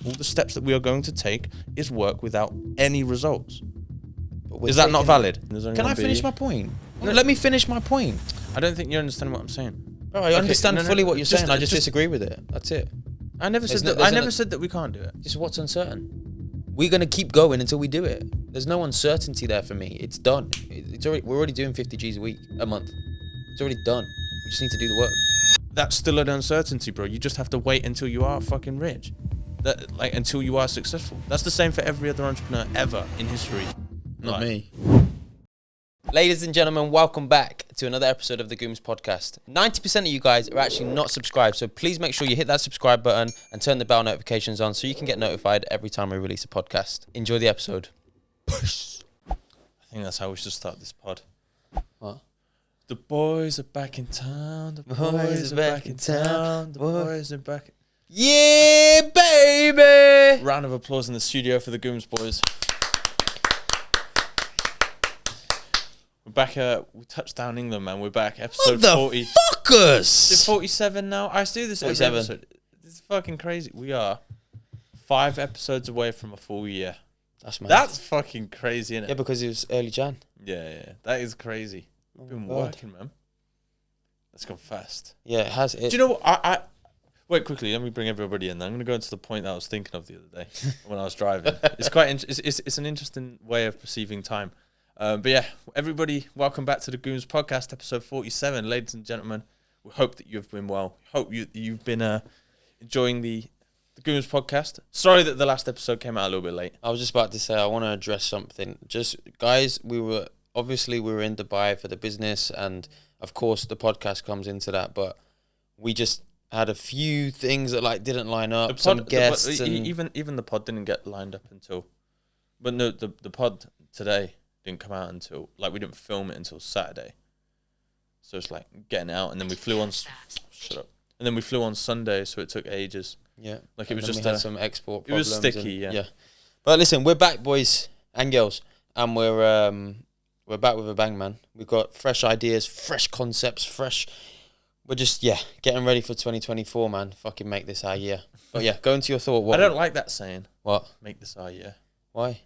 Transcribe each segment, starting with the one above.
all the steps that we are going to take is work without any results. Is that not valid? Can I finish my point? No, let me finish my point. I don't think you understand what I'm saying. Bro, I understand fully what you're saying. I just disagree with it. That's it. I never said that we can't do it. Just what's uncertain? We're gonna keep going until we do it. There's no uncertainty there for me. It's done. We're already doing 50 G's a month. It's already done. We just need to do the work. That's still an uncertainty, bro. You just have to wait until you are fucking rich. Until you are successful. That's the same for every other entrepreneur ever in history. Not me. Ladies and gentlemen, welcome back to another episode of the Gooms Podcast. 90% of you guys are actually not subscribed, so please make sure you hit that subscribe button and turn the bell notifications on so you can get notified every time we release a podcast. Enjoy the episode. Push. I think that's how we should start this pod. What? The boys are back in town. The boys are back in town. The boys are back. Yeah, baby! Round of applause in the studio for the Gooms boys. We're back. We touched down England, man. We're back. Episode 40. Motherfuckers! Is it 47 now? I do this every episode. It's fucking crazy. We are 5 episodes away from a full year. That's mad. That's fucking crazy, innit? Yeah, because it was early Jan. Yeah. That is crazy. We've been working, man. That's gone fast. Yeah, it has. Do you know what? I wait quickly. Let me bring everybody in. I'm going to go into the point that I was thinking of the other day when I was driving. It's quite. It's an interesting way of perceiving time. But yeah, everybody, welcome back to the Gooms Podcast, episode 47. Ladies and gentlemen, we hope that you've been well. Hope you've been enjoying the Gooms Podcast. Sorry that the last episode came out a little bit late. I was just about to say, I want to address something. Just, guys, we were in Dubai for the business, and of course the podcast comes into that, but we just had a few things that didn't line up. Some guests. Even the pod didn't get lined up until... But no, the pod today didn't come out until, we didn't film it until Saturday. So it's getting it out, and then we flew on... Shut up. And then we flew on Sunday, so it took ages. Yeah. It was just... we had some export problems. It was sticky, yeah. But listen, we're back, boys and girls, and we're back with a bang, man. We've got fresh ideas, fresh concepts, We're just, getting ready for 2024, man. Fucking make this our year. But yeah, go into your thought. I don't like that saying. What? Make this our year. Why?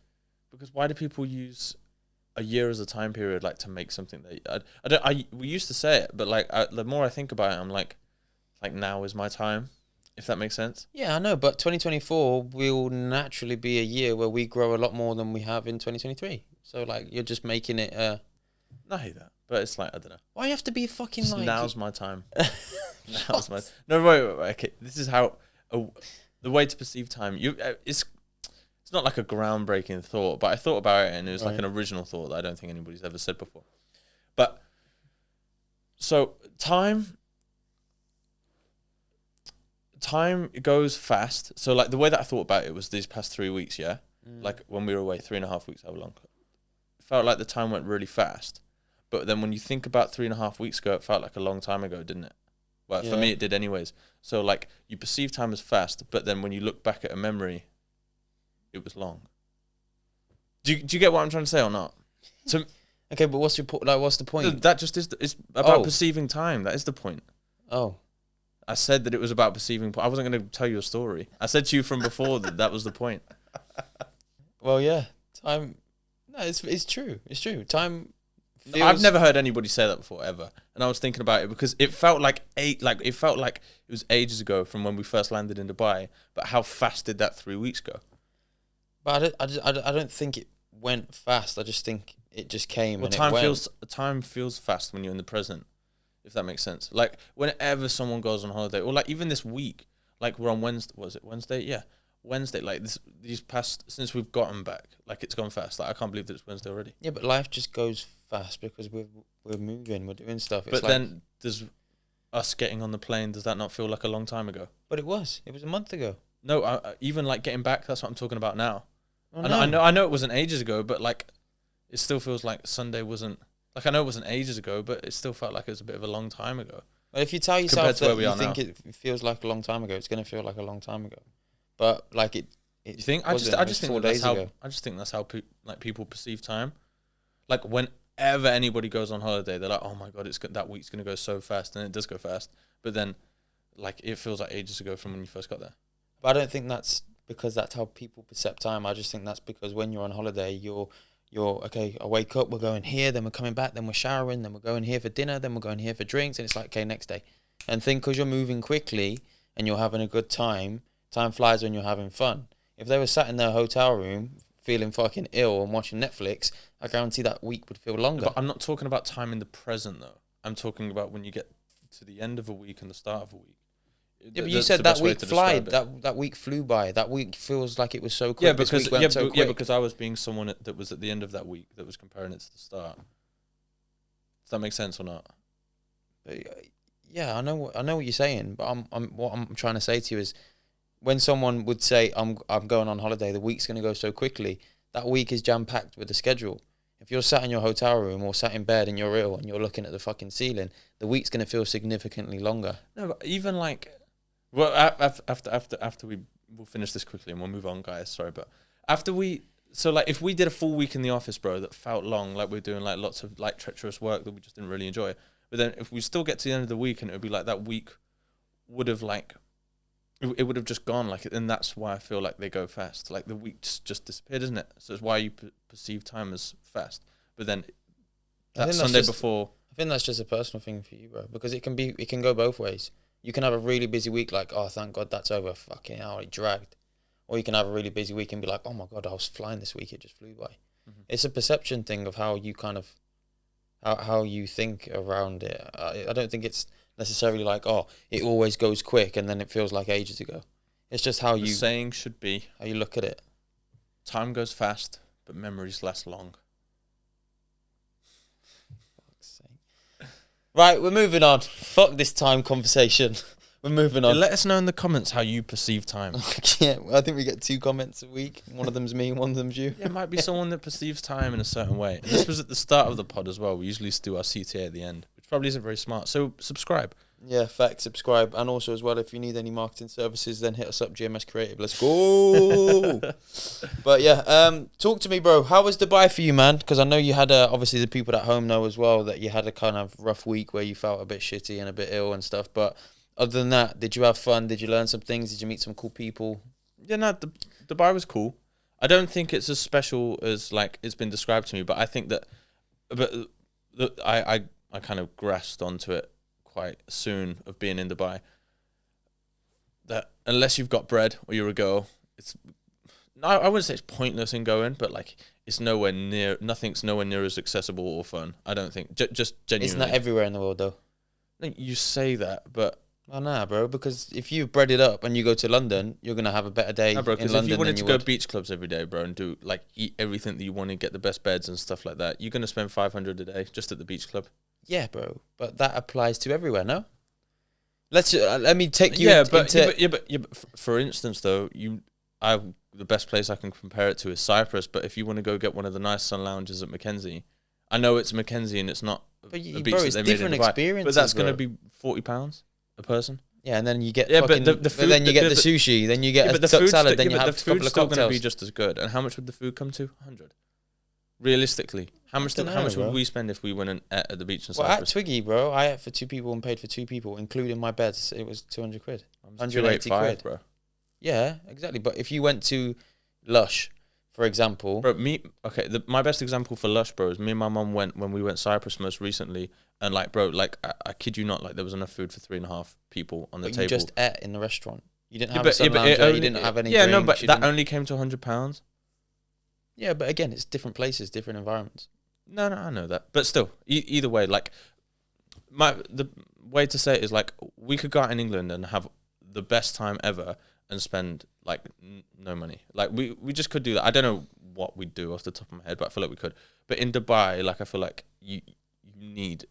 Because why do people use a year as a time period to make something that we used to say it, but the more I think about it, I'm like now is my time, if that makes sense. Yeah, I know, but 2024 will naturally be a year where we grow a lot more than we have in 2023. So you're just making it I hate that, but it's I don't know. Why you have to be fucking now's my time. Now's my no wait, okay. This is how the way to perceive time. It's not a groundbreaking thought, but I thought about it and it was an original thought that I don't think anybody's ever said before. But so time goes fast. So the way that I thought about it was these past 3 weeks, yeah? When we were away, 3.5 weeks, how long? It felt like the time went really fast. But then when you think about 3.5 weeks ago, it felt like a long time ago, didn't it? Well, for me, it did anyways. So you perceive time as fast, but then when you look back at a memory, it was long. Do you get what I'm trying to say or not? So, okay, but what's your what's the point? That just is. It's about perceiving time. That is the point. Oh, I said that it was about perceiving. I wasn't going to tell you a story. I said to you from before that was the point. Well, yeah, time. No, it's true. It's true. Time. I've never heard anybody say that before ever, and I was thinking about it because it felt it felt like it was ages ago from when we first landed in Dubai. But how fast did that 3 weeks go? But I don't think it went fast. I just think it just came. Well, time feels fast when you're in the present, if that makes sense. Whenever someone goes on holiday, or even this week, we're on Wednesday. Was it Wednesday? Yeah, Wednesday. These past since we've gotten back, it's gone fast. I can't believe that it's Wednesday already. Yeah, but life just goes fast because we're moving, we're doing stuff. But then does us getting on the plane, does that not feel like a long time ago? But it was a month ago. No, even getting back, that's what I'm talking about now. Oh, I know it wasn't ages ago, but it still feels like Sunday wasn't I know it wasn't ages ago, but it still felt like it was a bit of a long time ago. But if you tell yourself that you think it feels like a long time ago, it's going to feel like a long time ago. But you think? I just think that's how people perceive time. Whenever anybody goes on holiday, they're like, "Oh my god, that week's going to go so fast," and it does go fast. But then, it feels like ages ago from when you first got there. But I don't think that's because that's how people perceive time. I just think that's because when you're on holiday, you're okay, I wake up, we're going here, then we're coming back, then we're showering, then we're going here for dinner, then we're going here for drinks, and it's like, okay, next day. And think because you're moving quickly and you're having a good time flies when you're having fun. If they were sat in their hotel room feeling fucking ill and watching Netflix, I guarantee that week would feel longer. But I'm not talking about time in the present, though. I'm talking about when you get to the end of a week and the start of a week. Yeah, but you said that week that week flew by. That week feels like it was so quick. Yeah, because I was being someone that was at the end of that week that was comparing it to the start. Does that make sense or not? Yeah, I know what you're saying, but what I'm trying to say to you is, when someone would say I'm going on holiday, the week's going to go so quickly. That week is jam packed with the schedule. If you're sat in your hotel room or sat in bed and you're ill and you're looking at the fucking ceiling, the week's going to feel significantly longer. No, but even like, well, after we'll finish this quickly and we'll move on, guys. Sorry, but so like if we did a full week in the office, bro, that felt long, like we're doing like lots of like treacherous work that we just didn't really enjoy. But then if we still get to the end of the week and it would be like that week would have like, it would have just gone like, and that's why I feel like they go fast. Like the week just disappeared, isn't it? So it's why you perceive time as fast. But then that Sunday before, I think that's just a personal thing for you, bro, because it can go both ways. You can have a really busy week, like, oh, thank God that's over. Fucking hell, it dragged. Or you can have a really busy week and be like, oh my God, I was flying this week. It just flew by. Mm-hmm. It's a perception thing of how you kind of, how you think around it. I don't think it's necessarily like, oh, it always goes quick and then it feels like ages ago. It's just how the saying should be, how you look at it. Time goes fast, but memories last long. Fuck's sake. Right, we're moving on. Fuck this time conversation. We're moving on. Let us know in the comments how you perceive time. Yeah, I think we get 2 comments a week. One of them's me, one of them's you. Yeah, it might be someone that perceives time in a certain way. And this was at the start of the pod as well. We usually do our CTA at the end, which probably isn't very smart. So subscribe. Yeah, fact, subscribe. And also as well, if you need any marketing services, then hit us up, GMS Creative. Let's go. But yeah, talk to me, bro. How was Dubai for you, man? Because I know you had obviously the people at home know as well that you had a kind of rough week where you felt a bit shitty and a bit ill and stuff. But other than that, did you have fun? Did you learn some things? Did you meet some cool people? Yeah, no, Dubai was cool. I don't think it's as special as like it's been described to me, but I think that, I kind of grasped onto it quite soon of being in Dubai. That unless you've got bread or you're a girl, I wouldn't say it's pointless in going, but like nothing's nowhere near as accessible or fun. I don't think. Just genuinely. It's not everywhere in the world though. You say that, but. Oh, nah, bro, because if you bread it up and you go to London, you're going to have a better day in London than you would. If you wanted to go beach clubs every day, bro, and do, like, eat everything that you want and get the best beds and stuff like that, you're going to spend 500 a day just at the beach club. Yeah, bro, but that applies to everywhere, no? Let me take you but for instance, though, the best place I can compare it to is Cyprus, but if you want to go get one of the nice sun lounges at Mackenzie, I know it's Mackenzie and it's not a beach that they made in Dubai, but that's going to be £40 a person. Yeah, and then you get but the food, then you get the sushi, then you get a duck salad, then you have a couple of cocktails. The food's still going to be just as good. And how much would the food come to? 100. Realistically, how much would we spend if we went and ate at the beach in Cyprus? Well, at Twiggy, bro, I ate for 2 people and paid for 2 people, including my beds. It was 200 quid. 180 quid, bro. Yeah, exactly. But if you went to Lush, for example, bro, my best example for Lush, bro, is me and my mum went when we went Cyprus most recently. And like, bro, like I kid you not, like there was enough food for 3.5 people on the table. You just ate in the restaurant. You didn't have a sun lounger, you didn't have any drinks. Yeah, no, but that only came to £100. Yeah, but again, it's different places, different environments. No, I know that, but still, either way, like the way to say it is like we could go out in England and have the best time ever and spend like no money. Like we just could do that. I don't know what we'd do off the top of my head, but I feel like we could. But in Dubai, like I feel like you need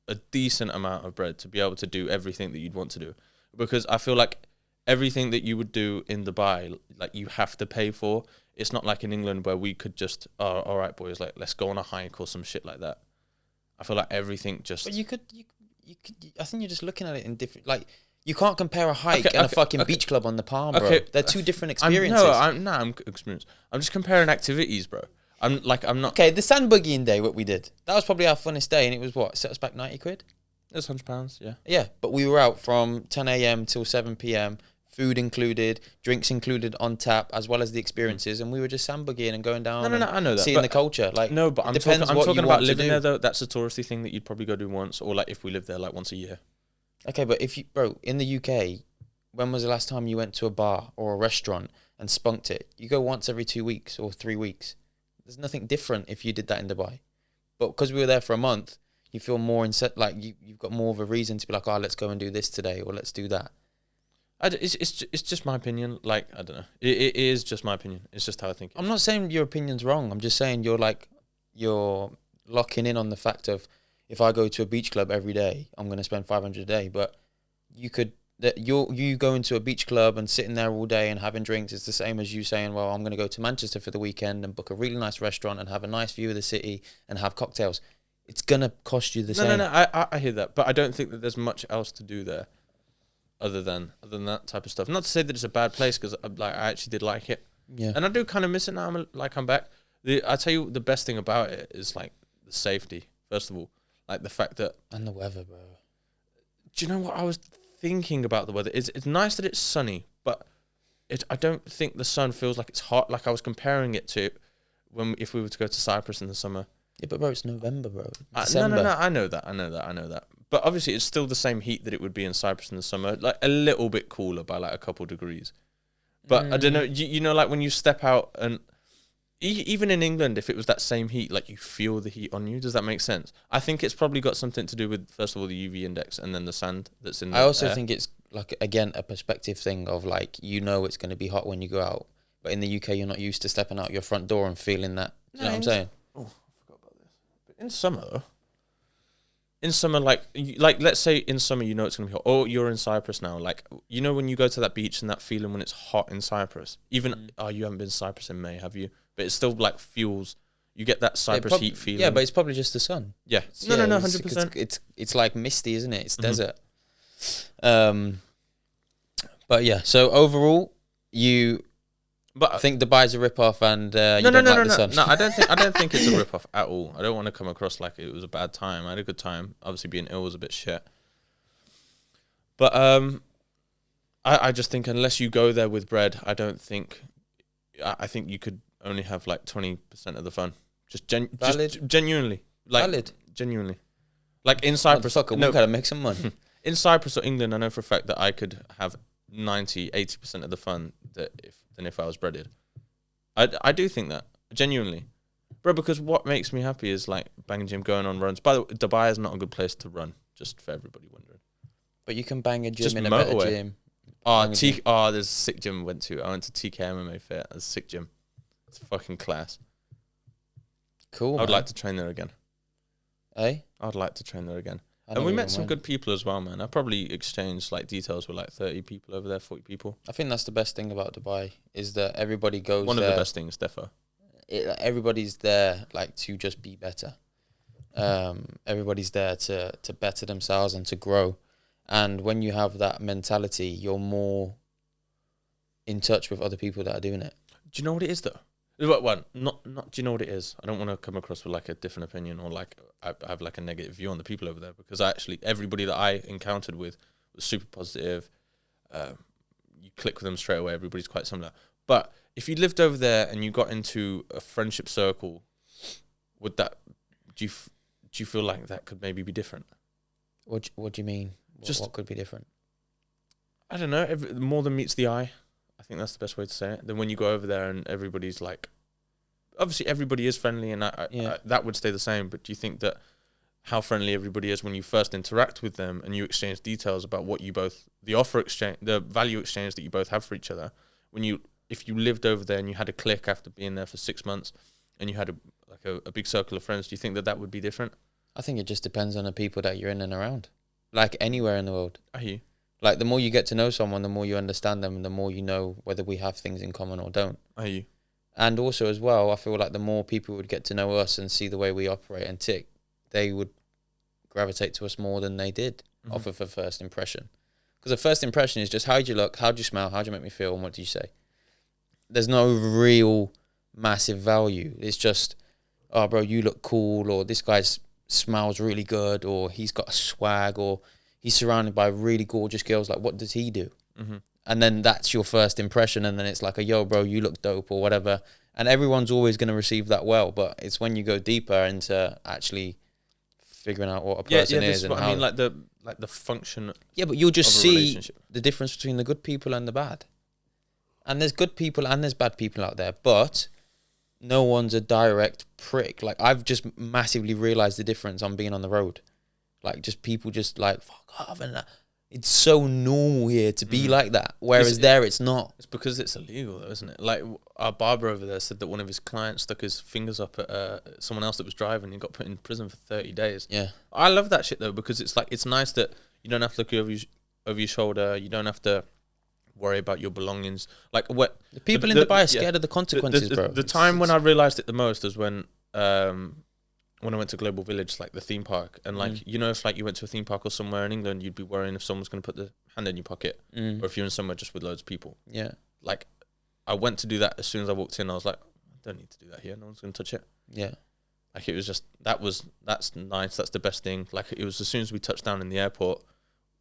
a decent amount of bread to be able to do everything that you'd want to do, because I feel like everything that you would do in Dubai, like you have to pay for. It's not like in England where we could just, all right, boys, like let's go on a hike or some shit like that. I feel like everything just. But you could. I think you're just looking at it in different. Like you can't compare a hike and a fucking beach club on the Palm, bro. They're 2 different experiences. I'm experienced. I'm just comparing activities, bro. I'm not. Okay, the sand buggying day, what we did, that was probably our funnest day, and it was what, set us back 90 quid? It was £100, yeah. Yeah, but we were out from 10 a.m. till 7 p.m, food included, drinks included on tap, as well as the experiences, and we were just sandboogieing and going down. No, I know that. Seeing the culture, like no, but I'm depends talking, what I'm talking you about want to living do. there though. That's a touristy thing that you'd probably go do once, or like if we lived there like once a year. Okay, but if you, bro, in the UK, when was the last time you went to a bar or a restaurant and spunked it? You go once every 2 weeks or 3 weeks. There's nothing different if you did that in Dubai. But because we were there for a month, you feel more like you've got more of a reason to be like, oh, let's go and do this today, or let's do that. It's just my opinion. Like, I don't know. It is just my opinion. It's just how I think. I'm not saying your opinion's wrong. I'm just saying you're locking in on the fact of, if I go to a beach club every day, I'm going to spend 500 a day. But you going to a beach club and sitting there all day and having drinks is the same as you saying, well, I'm going to go to Manchester for the weekend and book a really nice restaurant and have a nice view of the city and have cocktails. It's going to cost you the same. No. I hear that, but I don't think that there's much else to do there, other than that type of stuff. Not to say that it's a bad place, because I actually did like it. Yeah. And I do kind of miss it now. I'm back. I tell you, the best thing about it is like the safety. First of all, like the fact that, and the weather, bro. Do you know what I was thinking about the weather? It's nice that it's sunny, but I don't think the sun feels like it's hot. Like I was comparing it to if we were to go to Cyprus in the summer. Yeah, but bro, it's November, bro. No. I know that. But obviously, it's still the same heat that it would be in Cyprus in the summer. Like a little bit cooler by like a couple degrees. But I don't know. You know, like when you step out and even in England, if it was that same heat, like you feel the heat on you. Does that make sense? I think it's probably got something to do with, first of all, the UV index and then the sand that's in the I also air. think it's like, again, a perspective thing of like, you know, it's going to be hot when you go out. But in the UK, you're not used to stepping out your front door and feeling that. You know what I'm saying? Oh, I forgot about this. But in summer, though. In summer, like let's say in summer, you know it's going to be hot. Or you're in Cyprus now. Like, you know when you go to that beach and that feeling when it's hot in Cyprus. Even, you haven't been to Cyprus in May, have you? But it's still like fuels. You get that Cyprus heat feeling. Yeah, but it's probably just the sun. Yeah. No, 100%. It's like misty, isn't it? It's desert. But yeah, so overall, I think Dubai's a rip-off, and you don't like the sun. No, I don't think it's a rip-off at all. I don't want to come across like it was a bad time. I had a good time. Obviously, being ill was a bit shit. But I just think unless you go there with bread, I think you could only have like 20% of the fun. Just genuinely. Like, valid. Genuinely. Like in Cyprus. We gotta make some money. In Cyprus or England, I know for a fact that I could have 80% of the fun than if I was breaded. I do think that. Genuinely. Bro, because what makes me happy is like banging gym, going on runs. By the way, Dubai is not a good place to run, just for everybody wondering. But you can bang a gym just in a better gym. There's a sick gym I went to. I went to TK MMA Fit. It's a sick gym. It's fucking class. Cool. I would like to train there again. Eh? I would like to train there again. And we met some good people as well, man. I probably exchanged like details with like 30 people over there, 40 people. I think that's the best thing about Dubai, is that everybody goes One of the best things, defo. Everybody's there like to just be better. Everybody's there to better themselves and to grow. And when you have that mentality, you're more in touch with other people that are doing it. Do you know what it is though? Well, not. Do you know what it is? I don't want to come across with like a different opinion or like I have like a negative view on the people over there, because everybody that I encountered with was super positive. You click with them straight away. Everybody's quite similar. But if you lived over there and you got into a friendship circle, do you feel like that could maybe be different? What do you mean? What could be different? I don't know. More than meets the eye. I think that's the best way to say it. Then when you go over there and everybody's like, obviously everybody is friendly, and that would stay the same. But do you think that how friendly everybody is when you first interact with them and you exchange details about what you both, the value exchange that you both have for each other, if you lived over there and you had a click after being there for 6 months and you had a big circle of friends, do you think that would be different? I think it just depends on the people that you're in and around, like anywhere in the world. I hear you. Like, the more you get to know someone, the more you understand them, and the more you know whether we have things in common or don't. I hear you. And also, as well, I feel like the more people would get to know us and see the way we operate and tick, they would gravitate to us more than they did off of a first impression. Because a first impression is just, how do you look, how do you smell, how do you make me feel, and what do you say? There's no real massive value. It's just, oh, bro, you look cool, or this guy smells really good, or he's got a swag, or he's surrounded by really gorgeous girls. Like, what does he do? and then that's your first impression, and then it's like yo, bro, you look dope or whatever, and everyone's always going to receive that well. But it's when you go deeper into actually figuring out what a person is and how. I mean, like the function. Yeah, but you'll just see the difference between the good people and the bad. And there's good people and there's bad people out there, but no one's a direct prick. Like, I've just massively realized the difference on being on the road. Like, just people just like, fuck off. And it's so normal here to be like that. Whereas it's not. It's because it's illegal, though, isn't it? Like, our barber over there said that one of his clients stuck his fingers up at someone else that was driving and got put in prison for 30 days. Yeah. I love that shit, though, because it's like, it's nice that you don't have to look over your shoulder. You don't have to worry about your belongings. Like, what the people in Dubai are scared of the consequences, bro. The time when I realized it the most is when I went to Global Village, like the theme park, and like you know, if like you went to a theme park or somewhere in England, you'd be worrying if someone's going to put the hand in your pocket, or if you're in somewhere just with loads of people. Yeah, like I went to do that as soon as I walked in. I was like, I don't need to do that here. No one's going to touch it. Yeah, like it was just that's nice. That's the best thing. Like it was as soon as we touched down in the airport,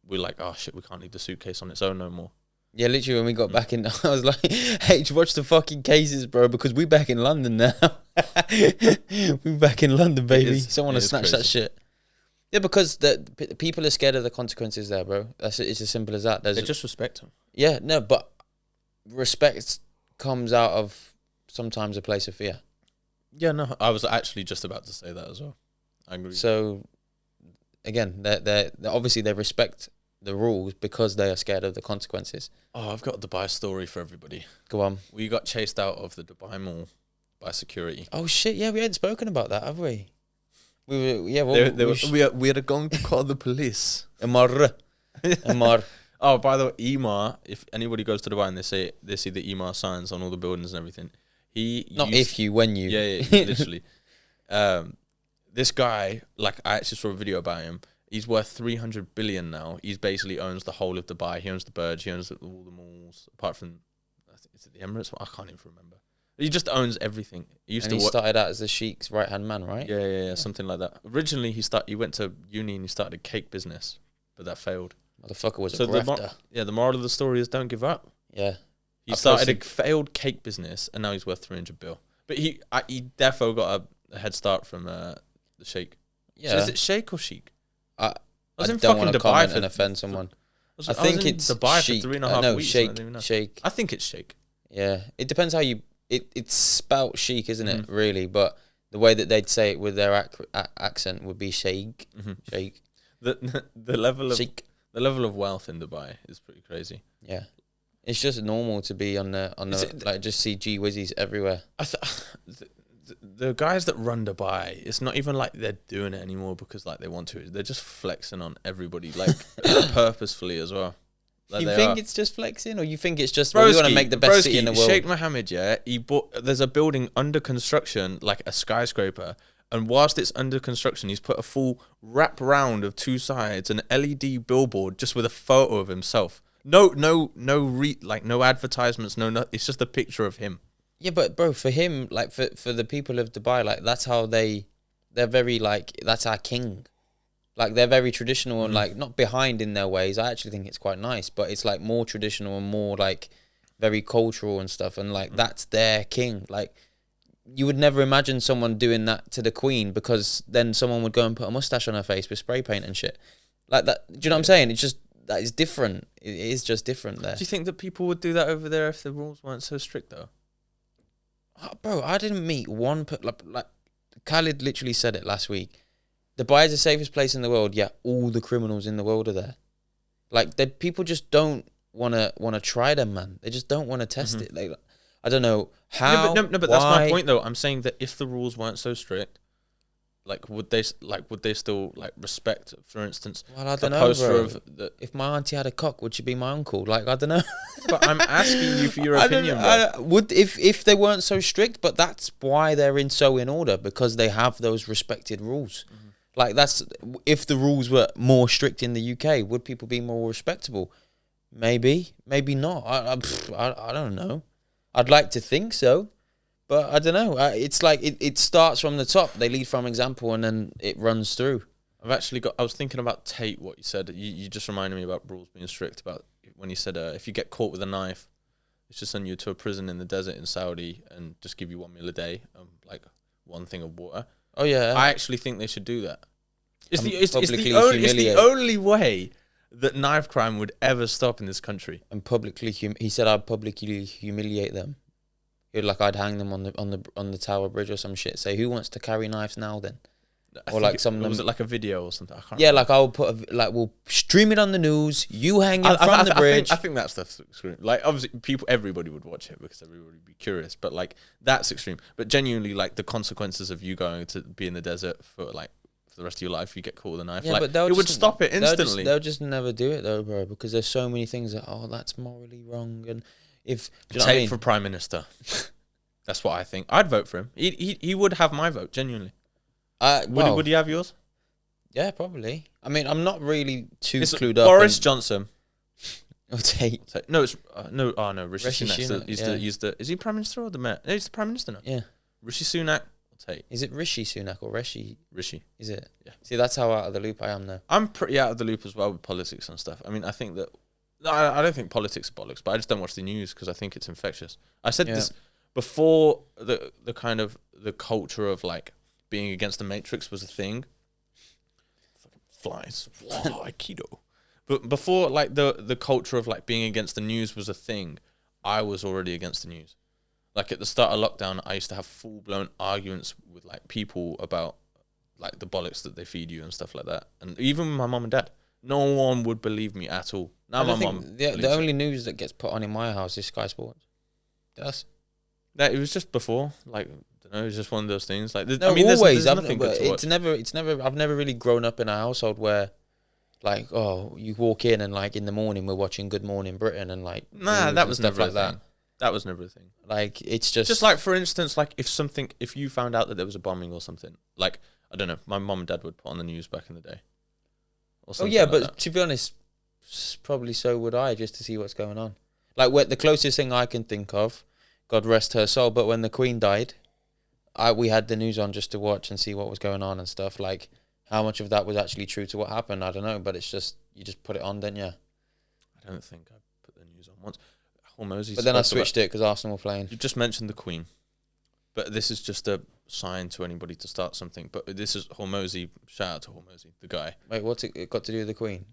we were like, oh shit, we can't leave the suitcase on its own no more. Yeah, literally when we got back in, I was like, hey, watch the fucking cases, bro, because we back in London now. We back in London, baby. Someone to snatch that shit. Yeah, because the people are scared of the consequences there, bro. It's as simple as that. They just respect them. Yeah, no, but respect comes out of sometimes a place of fear. Yeah, no, I was actually just about to say that as well. I agree. So, again, they obviously they respect the rules because they are scared of the consequences. Oh, I've got a Dubai story for everybody. Go on. We got chased out of the Dubai Mall by security. Oh shit! Yeah, we hadn't spoken about that, have we? We were, yeah. Well, we had going to call the police. Amar. Oh, by the way, Emar. If anybody goes to Dubai and they see the Emar signs on all the buildings and everything, when you. Yeah, literally. This guy, like, I actually saw a video about him. He's worth 300 billion now. He basically owns the whole of Dubai. He owns the Burj. He owns all the malls, apart from, is it the Emirates? I can't even remember. He just owns everything. He started out as the Sheikh's right-hand man, right? Yeah, something like that. Originally, he went to uni and he started a cake business, but that failed. Motherfucker was a grafter. The moral of the story is don't give up. Yeah. He started a failed cake business, and now he's worth 300 bill. But he defo got a head start from the Sheikh. Yeah. So is it Sheikh or Sheikh? I don't want to comment and offend someone. I think it's Dubai Sheikh. for 3.5 weeks. Sheikh. I think it's Sheikh. Yeah, it depends how you. It's spelt Sheikh, isn't it? Really, but the way that they'd say it with their accent would be Sheikh. Sheikh. The level of Sheikh. The level of wealth in Dubai is pretty crazy. Yeah, it's just normal to be on the like just see G Wizzies everywhere. The guys that run Dubai, it's not even like they're doing it anymore because like they want to. They're just flexing on everybody, like purposefully as well. Like you think it's just flexing, or you think it's just we want to make the best city in the world? Sheikh Mohammed, yeah, there's a building under construction, like a skyscraper, and whilst it's under construction, he's put a full wrap round of two sides, an LED billboard just with a photo of himself. No advertisements, it's just a picture of him. Yeah, but bro, for him, like for the people of Dubai, like that's how they're very like that's our king. Like they're very traditional and like not behind in their ways. I actually think it's quite nice, but it's like more traditional and more like very cultural and stuff. And like that's their king. Like you would never imagine someone doing that to the Queen because then someone would go and put a mustache on her face with spray paint and shit. Like that. Do you know what I'm saying? It's just that is different. It is just different there. Do you think that people would do that over there if the rules weren't so strict though? Oh, bro, I didn't meet one like Khalid literally said it last week. Dubai is the safest place in the world, yet all the criminals in the world are there. Like people just don't wanna try them, man. They just don't want to test it. Like I don't know how. No, but that's my point though. I'm saying that if the rules weren't so strict, like would they still like respect, for instance, well, I don't know, bro. If my auntie had a cock, would she be my uncle? Like I don't know. But I'm asking you for your opinion, bro. Would if they weren't so strict, but that's why they're in order because they have those respected rules. Like that's if the rules were more strict in the UK, would people be more respectable? Maybe not. I don't know. I'd like to think so, but I don't know. It's like it starts from the top. They lead from example, and then it runs through. I was thinking about Tate. What you said. You just reminded me about rules being strict about when he said, if you get caught with a knife, it's just send you to a prison in the desert in Saudi and just give you 1 meal a day, like one thing of water. Oh yeah, I actually think they should do that. It's It's the only way that knife crime would ever stop in this country. And publicly, he said I'd publicly humiliate them. I'd hang them on the Tower Bridge or some shit. Say, who wants to carry knives now then? Or like some of them. Was it like a video or something? I can't yeah, remember. I'll put we'll stream it on the news. You hang it from the bridge. I think that's the extreme. Like obviously, everybody would watch it because everybody would be curious. But like that's extreme. But genuinely, like the consequences of you going to be in the desert for the rest of your life, you get caught with a knife. Yeah, like, but it would stop it instantly. They'll just never do it though, bro. Because there's so many things that that's morally wrong. And if do you know what I mean? For prime minister, that's what I think. I'd vote for him. He would have my vote genuinely. Would he have yours? Yeah, probably. I mean, I'm not really too clued up. Boris Johnson. Or Tate. No, it's no. Oh no, Rishi Sunak. Is he prime minister or the mayor? No, he's the prime minister now. Yeah. Rishi Sunak or Tate. Is it Rishi Sunak or Rishi? Rishi. Is it? Yeah. See, that's how out of the loop I am now. I'm pretty out of the loop as well with politics and stuff. I mean, I think that I don't think politics are bollocks, but I just don't watch the news because I think it's infectious. I said this before the kind of the culture of like being against the Matrix was a thing. Flies. Aikido. But before like the culture of like being against the news was a thing, I was already against the news. Like at the start of lockdown, I used to have full blown arguments with like people about like the bollocks that they feed you and stuff like that. And even with my mum and dad, no one would believe me at all. Now my mum. The only news that gets put on in my house is Sky Sports. That's that. It was just before, like, I don't know, it's just one of those things. Like, no, I mean, always. there's nothing good to watch. It's never. I've never really grown up in a household where, like, you walk in and like in the morning we're watching Good Morning Britain and like. Nah, that was never like that. That was never a thing. Like it's just like for instance, like if you found out that there was a bombing or something, like I don't know, my mum and dad would put on the news back in the day. Oh yeah, but to be honest, probably so would I, just to see what's going on. Like the closest thing I can think of, God rest her soul, but when the Queen died, we had the news on just to watch and see what was going on and stuff. Like how much of that was actually true to what happened, I don't know. But it's just you just put it on, didn't you? I don't think I put the news on once. Hormozy. But then I switched it because Arsenal were playing. You just mentioned the Queen, but this is just a sign to anybody to start something. But this is Hormozy. Shout out to Hormozy, the guy. Wait, what's it got to do with the Queen?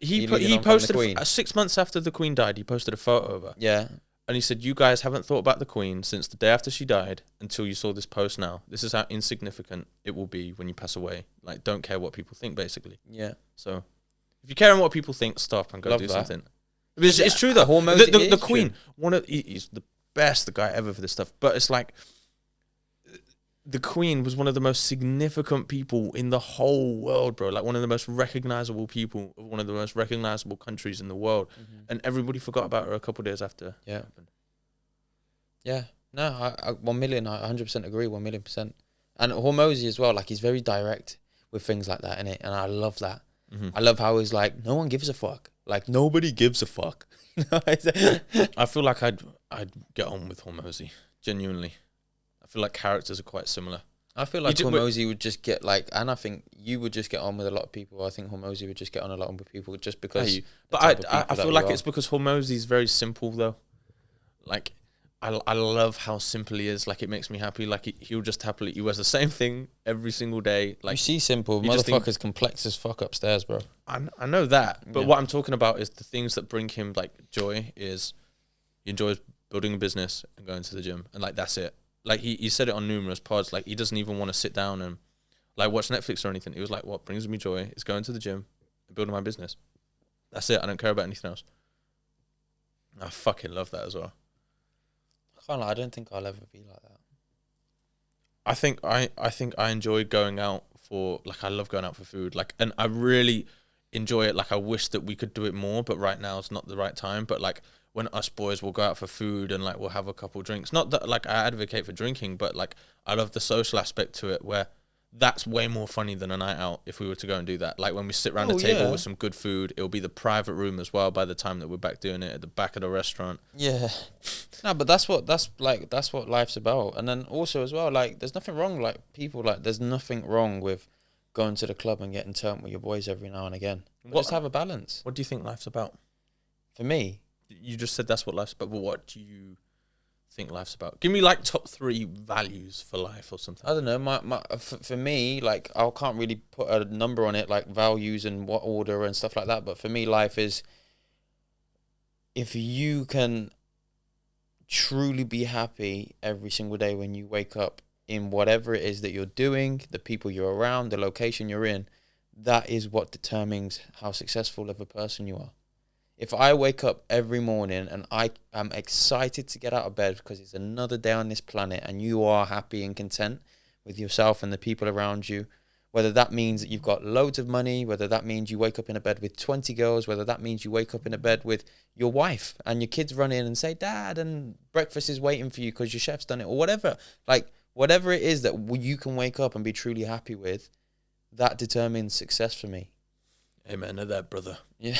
He posted 6 months after the Queen died. He posted a photo of her. Yeah, and he said, "You guys haven't thought about the Queen since the day after she died until you saw this post. Now this is how insignificant it will be when you pass away. Like, don't care what people think, basically. Yeah. So, if you care on what people think, stop and go do something." It's true though. The Queen, he's the best, the guy ever for this stuff. But it's like the Queen was one of the most significant people in the whole world, bro. Like one of the most recognizable people of one of the most recognizable countries in the world, and everybody forgot about her a couple of days after. Yeah. It happened. Yeah. No, I 1 million. I 100% agree. 1,000,000%. And Hormozy as well. Like he's very direct with things like that, innit? And I love that. I love how he's like, no one gives a fuck. Like nobody gives a fuck. I feel like I'd get on with Hormozy, genuinely. I feel like characters are quite similar. I feel like Hormozy would just get like, and I think you would just get on with a lot of people. I think Hormozy would just get on a lot with people just because. But I feel like it's because Hormozy's very simple though. Like, I love how simple he is. Like, it makes me happy. Like, he wears the same thing every single day. Like, you see simple, motherfucker's complex as fuck upstairs, bro. I know that. But what I'm talking about is the things that bring him, like, joy is he enjoys building a business and going to the gym. And, like, that's it. Like, he said it on numerous pods. Like, he doesn't even want to sit down and, like, watch Netflix or anything. He was like, what brings me joy is going to the gym and building my business. That's it. I don't care about anything else. I fucking love that as well. I don't think I'll ever be like that. I think I enjoy going out for, like, I love going out for food, like, and I really enjoy it. Like, I wish that we could do it more, but right now it's not the right time. But like when us boys will go out for food and like we'll have a couple drinks, not that like I advocate for drinking, but like I love the social aspect to it, where that's way more funny than a night out if we were to go and do that. Like when we sit around a table with some good food, it'll be the private room as well by the time that we're back doing it at the back of the restaurant. Yeah. No, but that's what life's about. And then also as well, like there's nothing wrong, like people, like there's nothing wrong with going to the club and getting turned with your boys every now and again. Just have a balance. What do you think life's about? For me, You just said that's what life's about, but what do you think life's about? Give me like top 3 values for life or something. I don't know. For me, like I can't really put a number on it, like values and what order and stuff like that. But for me, life is if you can truly be happy every single day when you wake up in whatever it is that you're doing, the people you're around, the location you're in, that is what determines how successful of a person you are. If I wake up every morning and I am excited to get out of bed because it's another day on this planet and you are happy and content with yourself and the people around you, whether that means that you've got loads of money, whether that means you wake up in a bed with 20 girls, whether that means you wake up in a bed with your wife and your kids run in and say, Dad, and breakfast is waiting for you because your chef's done it, or whatever. Like, whatever it is that you can wake up and be truly happy with, that determines success for me. Amen to that, brother. Yeah.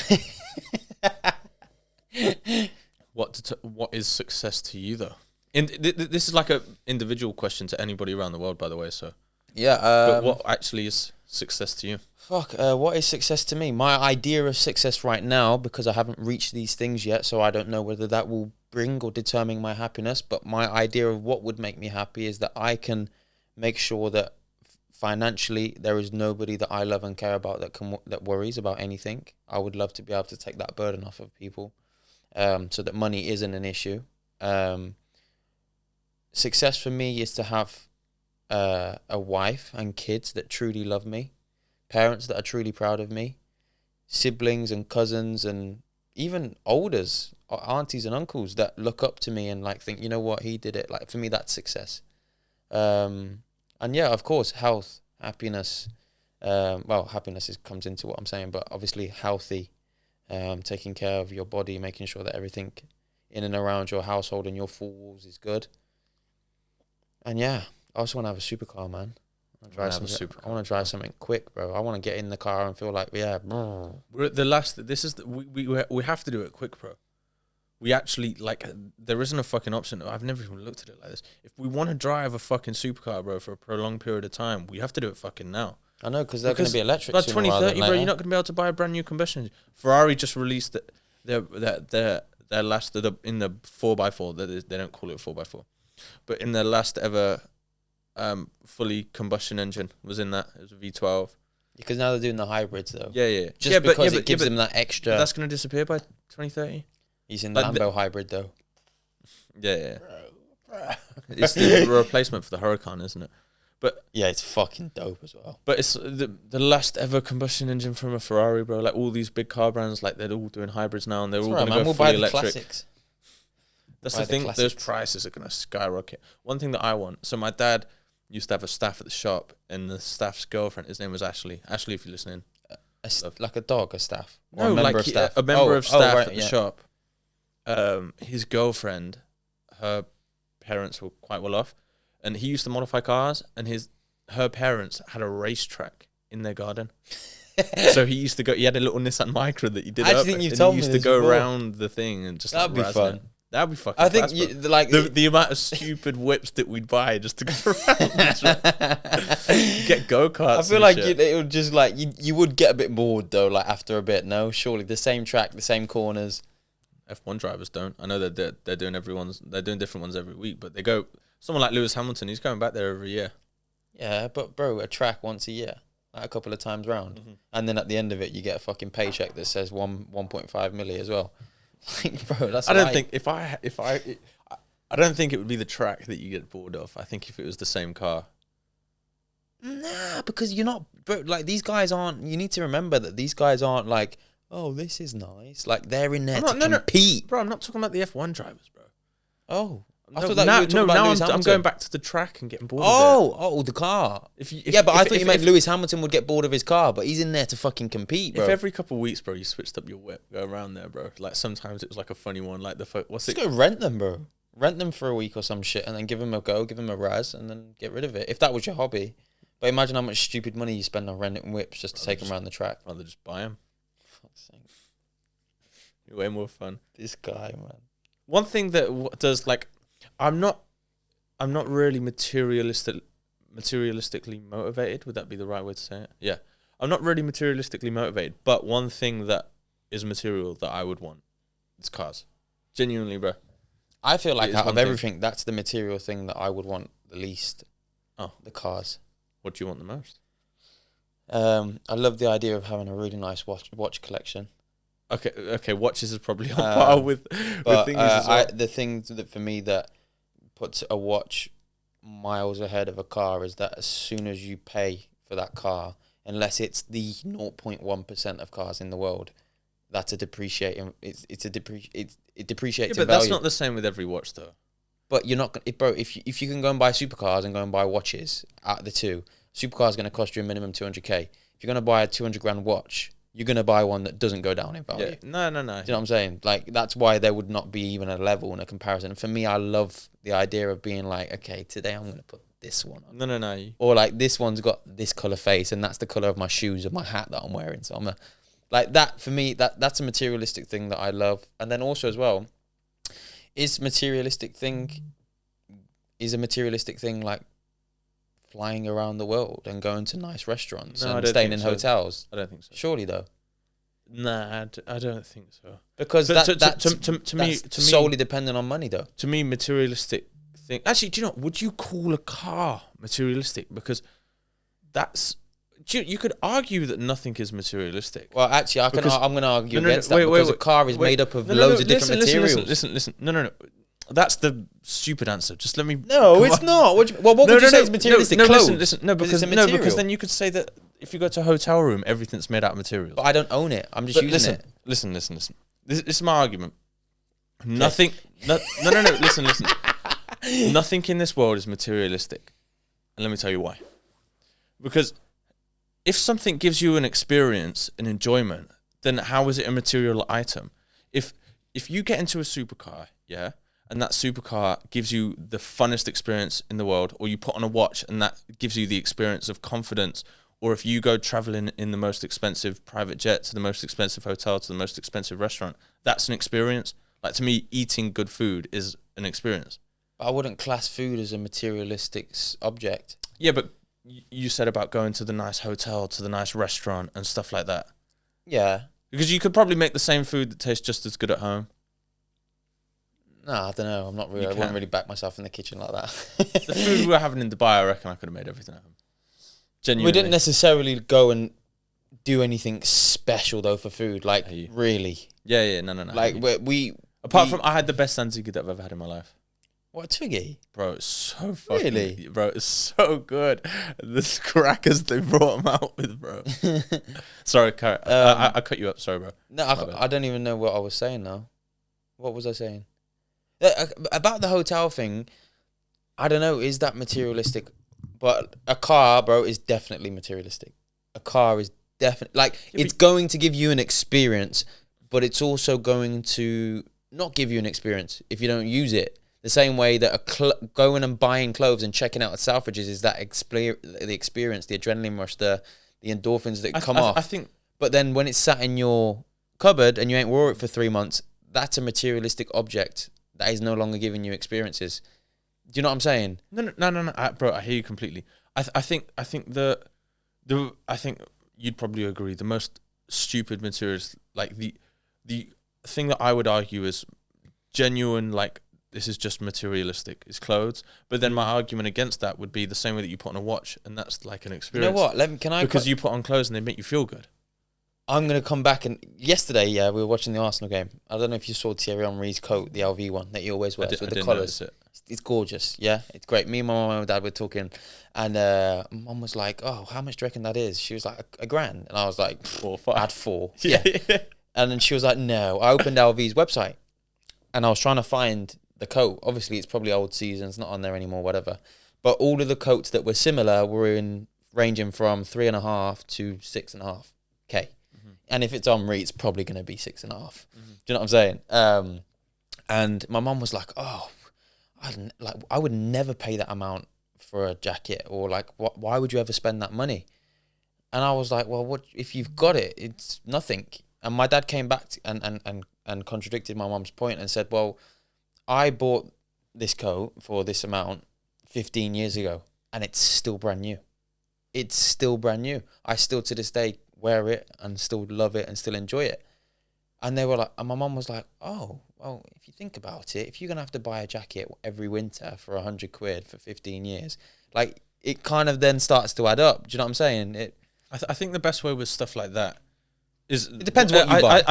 What is success to you, though? This is like a individual question to anybody around the world, by the way. So Yeah. but what actually is success to you? What is success to me? My idea of success right now, because I haven't reached these things yet, so I don't know whether that will bring or determine my happiness. But my idea of what would make me happy is that I can make sure that financially there is nobody that I love and care about that worries about anything. I would love to be able to take that burden off of people, so that money isn't an issue. Success for me is to have a wife and kids that truly love me, parents that are truly proud of me, siblings and cousins and even elders, aunties and uncles that look up to me and like think, you know what, he did it. Like for me, that's success. And yeah, of course, health, happiness. Happiness comes into what I'm saying, but obviously healthy, taking care of your body, making sure that everything in and around your household and your 4 walls is good. And yeah, I also want to have a supercar, man. I want to drive something quick, bro. I want to get in the car and feel like, yeah. We're at the last. This is we have to do it quick, bro. We actually, like, there isn't a fucking option. I've never even looked at it like this. If we want to drive a fucking supercar, bro, for a prolonged period of time, we have to do it fucking now. I know, because they're going to be electric by sooner 2030, rather bro, than you're not going to be able to buy a brand new combustion engine. Ferrari just released their last, in the 4x4, they don't call it a 4x4, but in their last ever fully combustion engine was in that. It was a V12. Because now they're doing the hybrids, though. Yeah. Just because it gives them that extra. But that's going to disappear by 2030. He's in the Lambo hybrid, though. Yeah. It's the replacement for the Huracan, isn't it? But yeah, it's fucking dope as well. But it's the last ever combustion engine from a Ferrari, bro. Like all these big car brands, like they're all doing hybrids now, and they're all going to go fully electric. Classics. That's the thing. Those prices are going to skyrocket. One thing that I want. So my dad used to have a staff at the shop, and the staff's girlfriend, his name was Ashley. Ashley, if you're listening. Like a dog, a staff? Or no, a member like of staff? a member of staff at the shop. His girlfriend, her parents were quite well off, and he used to modify cars, and her parents had a racetrack in their garden. So he used to go. He had a little Nissan Micra that he did. I think you told me he used to go around the thing and just that'd be fun. It. That'd be fucking. I think the amount of stupid whips that we'd buy just to go around, get go-karts. I feel like it would just like you would get a bit bored though. Like after a bit, no, surely the same track, the same corners. F1 drivers don't. I know they're doing they're doing different ones every week, but they go. Someone like Lewis Hamilton, he's going back there every year. Yeah, but bro, a track once a year, like a couple of times round, and then at the end of it, you get a fucking paycheck that says 1.5 million as well. Like, bro, that's. I don't think I don't think it would be the track that you get bored of. I think if it was the same car. Nah, because you're not, bro. Like these guys aren't. You need to remember that these guys aren't like, oh, this is nice. Like they're in there to compete, bro. I'm not talking about the F1 drivers, bro. Oh. I thought that you were talking about Lewis Hamilton. I'm going back to the track and getting bored of it. Oh, the car. But I thought you meant Lewis Hamilton would get bored of his car, but he's in there to fucking compete, bro. If every couple of weeks, bro, you switched up your whip, go around there, bro. Like sometimes it was like a funny one, like Just go rent them, bro. Rent them for a week or some shit, and then give them a go, give them a razz, and then get rid of it. If that was your hobby, but imagine how much stupid money you spend on renting whips just to take them around the track. Rather just buy them. Fuck's sake. Way more fun. This guy, man. One thing that does like, I'm not really materialistically motivated. Would that be the right way to say it? Yeah. I'm not really materialistically motivated, but one thing that is material that I would want It's cars. Genuinely, bro. I feel like It is out one of thing. everything, that's the material thing that I would want the least. Oh. The cars. What do you want the most? I love the idea of having a really nice watch collection. Okay. Watches is probably on par with But things as well. the thing that for me that puts a watch miles ahead of a car is that as soon as you pay for that car, unless it's the 0.1% of cars in the world, that's a depreciating. It depreciates. Yeah, in but that's value. not the same with every watch, though. But you're not, bro. If you can go and buy supercars and go and buy watches, out of the two, supercar is going to cost you a minimum 200k. If you're going to buy a 200 grand watch, you're going to buy one that doesn't go down in value. Yeah. No. Do you know what I'm saying? Like, that's why there would not be even a level and a comparison. For me, I love the idea of being like, okay, today I'm going to put this one on. No. Or like, this one's got this colour face and that's the colour of my shoes and my hat that I'm wearing. So I'm like that, for me, that's a materialistic thing that I love. And then also as well, is a materialistic thing like flying around the world and going to nice restaurants and staying in hotels? I don't think so. Surely though. Nah, I don't think so. Because But to me, solely dependent on money though. To me, materialistic thing. Actually, do you know? Would you call a car materialistic? Because you could argue that nothing is materialistic. Well, actually, I'm going to argue against that wait, because a car is made up of loads of different materials. Listen. No. That's the stupid answer. Just let me. No, it's not. What would you say is materialistic? Clothes. Listen. No, because then you could say that if you go to a hotel room, everything's made out of materials. But I don't own it. I'm just using it. Listen. This is my argument. Nothing. No. Listen. Nothing in this world is materialistic, and let me tell you why. Because if something gives you an experience, an enjoyment, then how is it a material item? If you get into a supercar, yeah, and that supercar gives you the funnest experience in the world, or you put on a watch and that gives you the experience of confidence, or if you go traveling in the most expensive private jet to the most expensive hotel to the most expensive restaurant, that's an experience. Like, to me, eating good food is an experience. I wouldn't class food as a materialistic object. Yeah, but you said about going to the nice hotel, to the nice restaurant and stuff like that. Yeah. Because you could probably make the same food that tastes just as good at home. No, I don't know. I wouldn't really back myself in the kitchen like that. The food we were having in Dubai, I reckon I could have made everything at home. Genuinely. We didn't necessarily go and do anything special though for food. Like, really. Yeah, no. Like, Apart from, I had the best tzatziki that I've ever had in my life. What, twiggy? Bro, it's so fucking... Really? Bro, it's so good. The crackers they brought them out with, bro. Sorry, I cut you up. Sorry, bro. No, I don't even know what I was saying now. What was I saying? About the hotel thing, I don't know, is that materialistic? But a car, bro, is definitely materialistic. A car is definitely... Like, it's going to give you an experience, but it's also going to not give you an experience if you don't use it. The same way that going and buying clothes and checking out at Selfridges is that the experience, the adrenaline rush, the endorphins that come off. I think... But then when it's sat in your cupboard and you ain't wore it for 3 months, that's a materialistic object that is no longer giving you experiences. Do you know what I'm saying? No, bro, I hear you completely. I think you'd probably agree. The most stupid materials, like the thing that I would argue is genuine, like, this is just materialistic, is clothes. But then my argument against that would be the same way that you put on a watch, and that's like an experience. You know what? Because you put on clothes and they make you feel good. I'm going to come back and... Yesterday, yeah, we were watching the Arsenal game. I don't know if you saw Thierry Henry's coat, the LV one that he always wears with the collars. It's gorgeous, yeah? It's great. Me and my mum and my dad were talking, and mum was like, oh, how much do you reckon that is? She was like, $1,000. And I was like, 4, 5. I had 4. Yeah. And then she was like, no. I opened LV's website, and I was trying to find the coat. Obviously, it's probably old season. It's not on there anymore, whatever. But all of the coats that were similar were ranging from 3.5 to 6.5K. And if it's on re, it's probably going to be 6.5. Do you know what I'm saying? And my mum was like, "Oh, I would never pay that amount for a jacket, or like, why would you ever spend that money?" And I was like, "Well, what if you've got it? It's nothing." And my dad came back and contradicted my mum's point and said, "Well, I bought this coat for this amount 15 years ago, and it's still brand new. It's still brand new. I still to this day wear it and still love it and still enjoy it." And they were like, and my mum was like, oh, well, if you think about it, if you're going to have to buy a jacket every winter for 100 quid for 15 years, like, it kind of then starts to add up. Do you know what I'm saying? I think the best way with stuff like that is... It depends what you buy.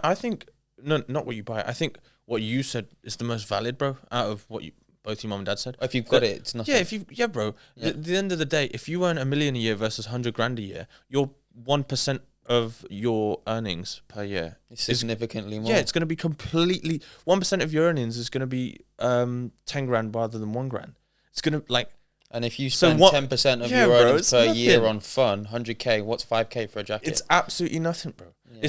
I think... No, not what you buy. I think what you said is the most valid, bro, out of what both your mum and dad said. If you've got it, it's nothing. Yeah, bro. Yeah. At the end of the day, if you earn $1 million a year versus 100 grand a year, you're 1% of your earnings per year. It's significantly more. Yeah, it's going to be completely... 1% of your earnings is going to be 10 grand rather than 1 grand. It's going to, like... And if you spend 10% of your earnings per year on fun, 100k, what's 5k for a jacket? It's absolutely nothing, bro. Yeah.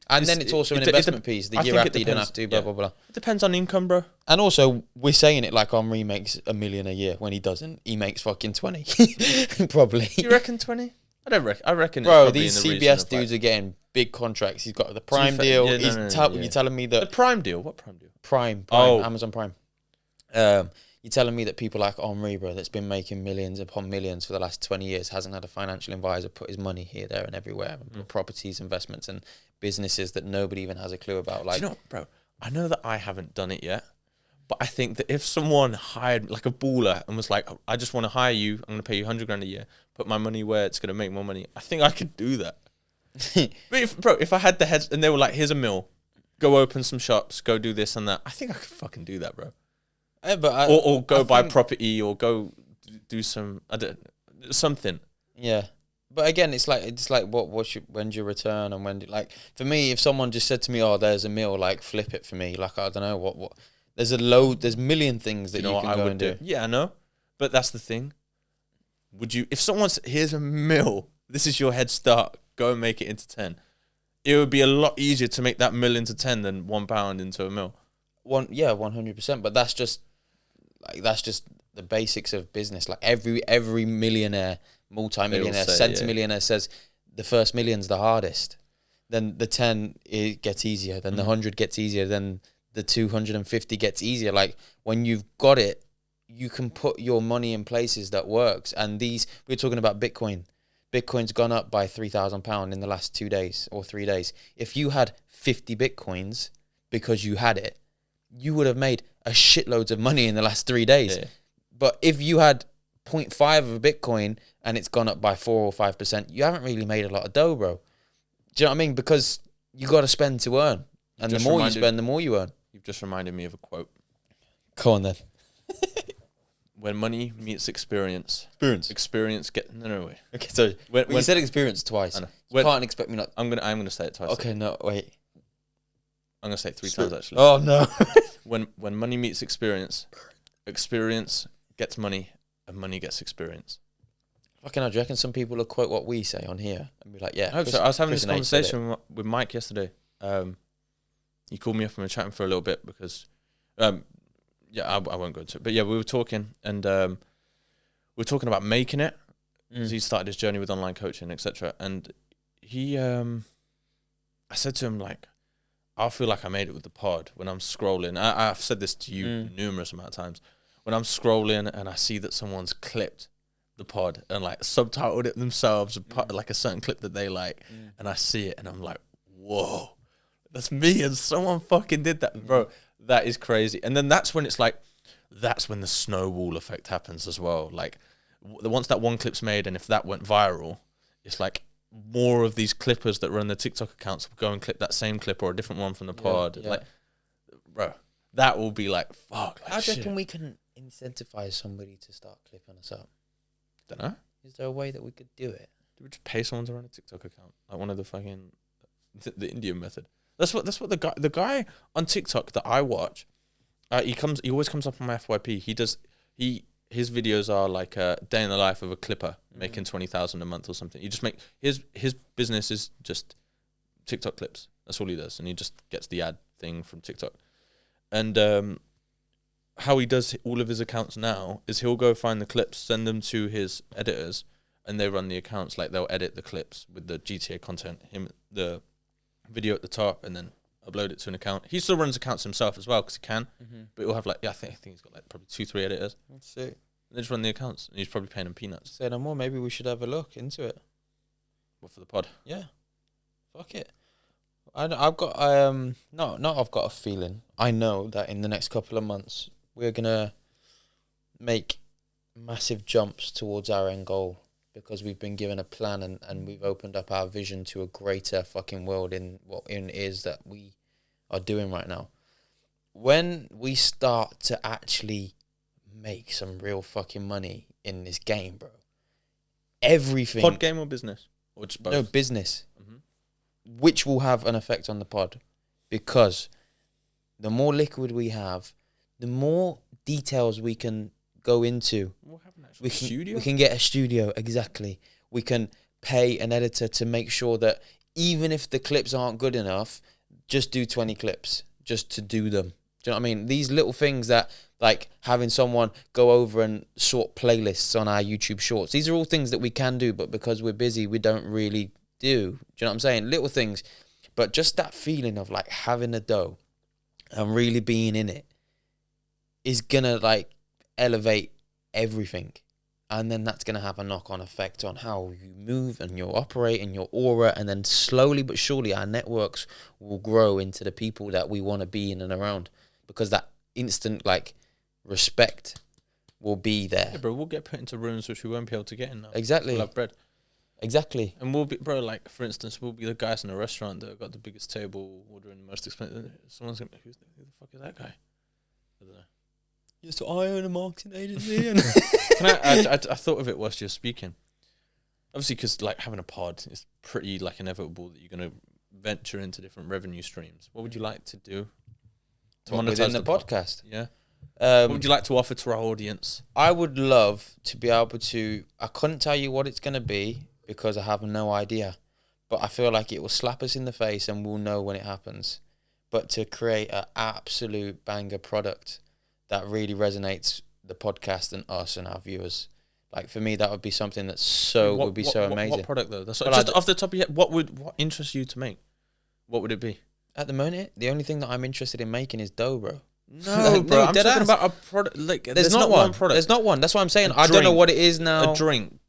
And then it's also an investment piece. The year after you don't have to, blah, blah, blah. It depends on income, bro. And also, we're saying it like Henri makes $1 million a year when he doesn't. He makes fucking 20. Probably. You reckon 20? I reckon bro, these CBS dudes are getting big contracts. He's got the Prime deal. You're telling me that... The Prime deal? What Prime deal? Prime. Oh. Amazon Prime. You're telling me that people like Henri, bro, that's been making millions upon millions for the last 20 years, hasn't had a financial advisor put his money here, there, and everywhere, and properties, investments, and businesses that nobody even has a clue about. Like, do you know, bro, I know that I haven't done it yet, but I think that if someone hired like a baller and was like, I just want to hire you, I'm going to pay you 100 grand a year, put my money where it's going to make more money, I think I could do that. But if I had the heads and they were like, here's $1 million, go open some shops, go do this and that, I think I could fucking do that, bro. But or go buy property, or go do some something. Yeah, but again, it's like when's your return, and for me, if someone just said to me, "Oh, there's $1 million," like flip it for me, like I don't know what. There's a million things that you can go and do. Yeah, I know, but that's the thing. Would you, if someone's here's $1 million, this is your head start, go and make it into 10. It would be a lot easier to make that $1 million to 10 than £1 into $1 million. 100%. But that's just the basics of business. Like every millionaire, multi-millionaire, centimillionaire says the first million's the hardest. Then the 10 it gets easier. Then the 100 gets easier. Then the 250 gets easier. Like when you've got it, you can put your money in places that works. And we're talking about Bitcoin. Bitcoin's gone up by £3,000 in the last 2 days or 3 days. If you had 50 Bitcoins because you had it, you would have made a shitloads of money in the last 3 days. Yeah. But if you had 0.5 of a Bitcoin and it's gone up by 4 or 5%, you haven't really made a lot of dough, bro. Do you know what I mean? Because you got to spend to earn. And the more you spend, the more you earn. You've just reminded me of a quote. Go on then. When money meets experience. Experience get... No, wait. Okay, so when you said experience twice. I know. You can't expect me not... I'm gonna say it twice. Okay, no, wait. I'm going to say it 3 times, actually. Oh, no. When money meets experience, experience gets money, and money gets experience. Fucking hell, do you reckon some people will quote what we say on here and be like, yeah. I hope so. I was having this conversation with Mike yesterday. He called me up and we were chatting for a little bit because, I won't go into it. But yeah, we were talking and we were talking about making it. Because he started his journey with online coaching, etc. And he, I said to him, like, I feel like I made it with the pod when I'm scrolling. I've said this to you numerous amount of times. When I'm scrolling and I see that someone's clipped the pod and like subtitled it themselves, like a certain clip that they like, and I see it and I'm like, whoa, that's me, and someone fucking did that, bro. That is crazy. And then that's when it's like, that's when the snowball effect happens as well. Like once that one clip's made and if that went viral, it's like more of these clippers that run their TikTok accounts will go and clip that same clip or a different one from the pod. Yeah. Like, bro, that will be like, fuck. Like, how do you reckon we can incentivize somebody to start clipping us up? Don't know. Is there a way that we could do it? Do we just pay someone to run a TikTok account? Like one of the fucking, the Indian method. That's what the guy on TikTok that I watch, he always comes up on my FYP. His videos are like a day in the life of a clipper making 20,000 a month or something. You just make his business is just TikTok clips. That's all he does, and he just gets the ad thing from TikTok. And how he does all of his accounts now is he'll go find the clips, send them to his editors, and they run the accounts. Like they'll edit the clips with the GTA content, the video at the top, and then upload it to an account. He still runs accounts himself as well because he can, but he'll have like I think he's got like probably 2-3 editors. Let's see. They just run the accounts, and he's probably paying them peanuts. Say no more. Maybe we should have a look into it. What, for the pod? Yeah. Fuck it. I've got I've got a feeling. I know that in the next couple of months we're gonna make massive jumps towards our end goal because we've been given a plan and we've opened up our vision to a greater fucking world in what it is that we are doing right now. When we start to actually make some real fucking money in this game, bro, everything. Pod game or business? Or just both? No, business. Which will have an effect on the pod, because the more liquid we have, the more details we can go into. We'll have an actual studio. We can get a studio, exactly. We can pay an editor to make sure that even if the clips aren't good enough, just do 20 clips just to do them. Do you know what I mean? These little things that, like having someone go over and sort playlists on our YouTube shorts, these are all things that we can do, but because we're busy, we don't really do. Do you know what I'm saying? Little things, but just that feeling of like having a dough and really being in it is gonna like elevate everything, and then that's gonna have a knock-on effect on how you move and you operate and your aura, and then slowly but surely our networks will grow into the people that we want to be in and around, because that instant like respect will be there. Yeah, bro, we'll get put into rooms which we won't be able to get in now. Exactly. We'll have bread. Exactly. And we'll be, bro, like, for instance, we'll be the guys in a restaurant that have got the biggest table, ordering the most expensive. Someone's going to be, who the fuck is that guy? I don't know. Yes, so I own a marketing agency. And I thought of it whilst you're speaking. Obviously, because, like, having a pod is pretty, like, inevitable that you're going to venture into different revenue streams. What would you like to do to monetize the podcast? Yeah. What would you like to offer to our audience? I would love to be able to, I couldn't tell you what it's going to be, because I have no idea, but I feel like it will slap us in the face and we'll know when it happens. But to create an absolute banger product that really resonates the podcast and us and our viewers, like for me, that would be something that's would be so amazing. What product though? That's just off the top of your head, what interests you to make? What would it be? At the moment, the only thing that I'm interested in making is dough, bro. No, bro, I'm talking about a product. Like, there's not one product. There's not one. That's what I'm saying. I don't know what it is now. A drink.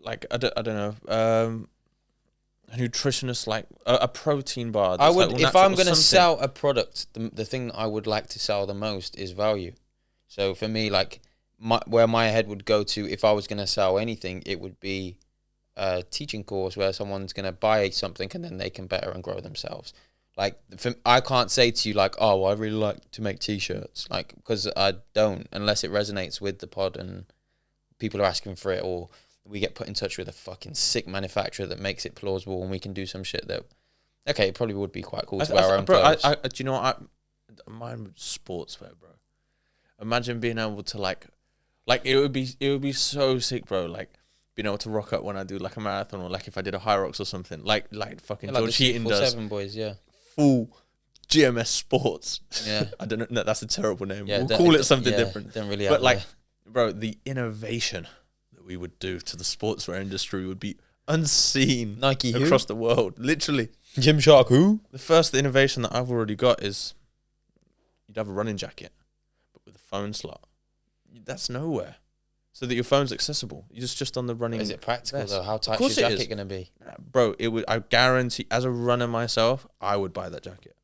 Like, I don't know, a nutritionist, like a protein bar. I would, like, if I'm going to sell a product, the thing that I would like to sell the most is value. So for me, like, where my head would go to if I was going to sell anything, it would be a teaching course where someone's going to buy something and then they can better and grow themselves. Like, I can't say to you, like, oh, I really like to make T-shirts, like, because I don't, unless it resonates with the pod and people are asking for it, or we get put in touch with a fucking sick manufacturer that makes it plausible and we can do some shit that, okay, it probably would be quite cool to wear our own clothes. Do you know what? Mine sportswear, bro. Imagine being able to like it would be so sick, bro. Like being able to rock up when I do like a marathon, or like if I did a high rocks or something. Like fucking like George Heaton does. 7 boys, yeah. Full GMS Sports. Yeah. I don't know. No, that's a terrible name. Yeah, we'll call it something different. Don't really. But like, bro, the innovation we would do to the sportswear industry would be unseen Nike across the world. Literally. Gymshark who? The first innovation that I've already got is you'd have a running jacket, but with a phone slot. That's nowhere. So that your phone's accessible. You're just on the running. Is it practical vest. though? How tight is your jacket going to be? Bro, it would. I guarantee, as a runner myself, I would buy that jacket.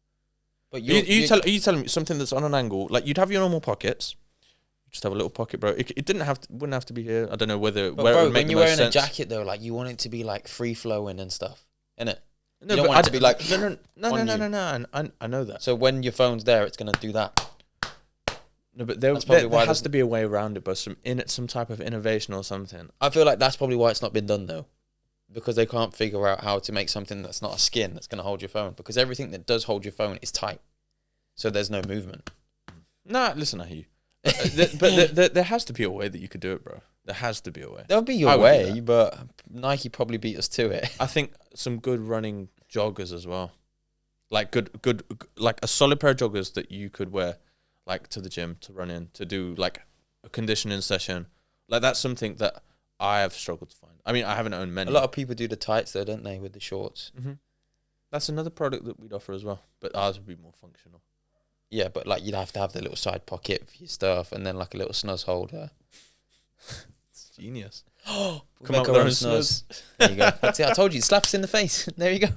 But are you telling me something that's on an angle? Like, you'd have your normal pockets. Just have a little pocket, bro. It wouldn't have to be here. I don't know where it would make the most sense. When you're wearing a jacket though, like you want it to be like free flowing and stuff, innit? No, you don't want it to be like no. I know that. So when your phone's there, it's gonna do that. No, but there has to be a way around it, but some type of innovation or something. I feel like that's probably why it's not been done though, because they can't figure out how to make something that's not a skin that's gonna hold your phone. Because everything that does hold your phone is tight, so there's no movement. Nah, listen, I hear you. But there has to be a way that you could do it, bro. There has to be a way. There'll be your way, but Nike probably beat us to it. I think some good running joggers as well. Like good, like a solid pair of joggers that you could wear, like to the gym, to run in, to do like a conditioning session. Like that's something that I have struggled to find. I mean, I haven't owned many. A lot of people do the tights though, don't they, with the shorts? Mm-hmm. That's another product that we'd offer as well, but ours would be more functional. Yeah, but like you'd have to have the little side pocket for your stuff, and then like a little snuzz holder. Genius. Come Come up up with their own snus. There you go. That's it. I told you. It slaps in the face. There you go.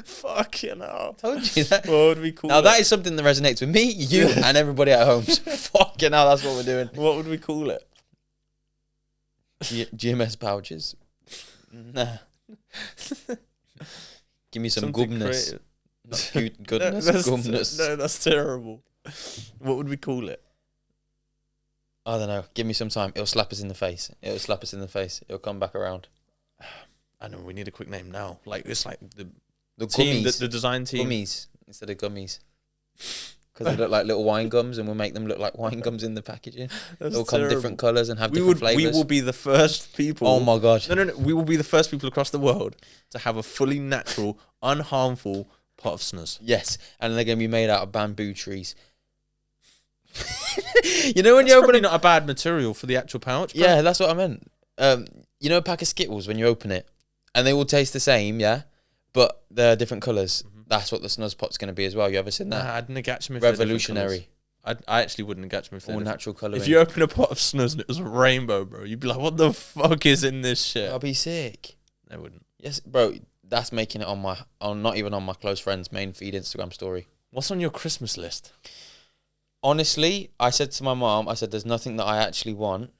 Fucking hell. Told you that. What would we call Now it? that is something that resonates with me, you, and everybody at home. So fucking hell, that's what we're doing. What would we call it? GMS pouches. Nah. Give me some Something goodness. creative. Goodness, that's, goodness. no, that's terrible. What would we call it? I don't know. Give me some time. It'll slap us in the face. It'll slap us in the face. It'll come back around. I know, we need a quick name now. Like, it's like The team, gummies. the design team. Gummies instead of gummies. Because they look like little wine gums, and we'll make them look like wine gums in the packaging. They'll come different colours and have different flavours. We will be the first people. Oh my god. No. We will be the first people across the world to have a fully natural, unharmful pot of snus. Yes, and they're going to be made out of bamboo trees. You know when It's you open probably it? not a bad material for the actual pouch. Bro. Yeah, that's what I meant. You know a pack of Skittles when you open it, and they all taste the same, yeah, but they're different colours. That's what the snus pot's going to be as well. You ever seen that? Nah, I'd negate them if they're different Revolutionary. colours. I actually wouldn't negate them if they're All different. natural colouring. If you open a pot of snus and it was a rainbow, bro, you'd be like, what the fuck is in this shit? I'll be sick. I wouldn't. Yes, bro. That's making it on not even on my close friend's main feed Instagram story. What's on your Christmas list? Honestly, I said to my mom, I said, there's nothing that I actually want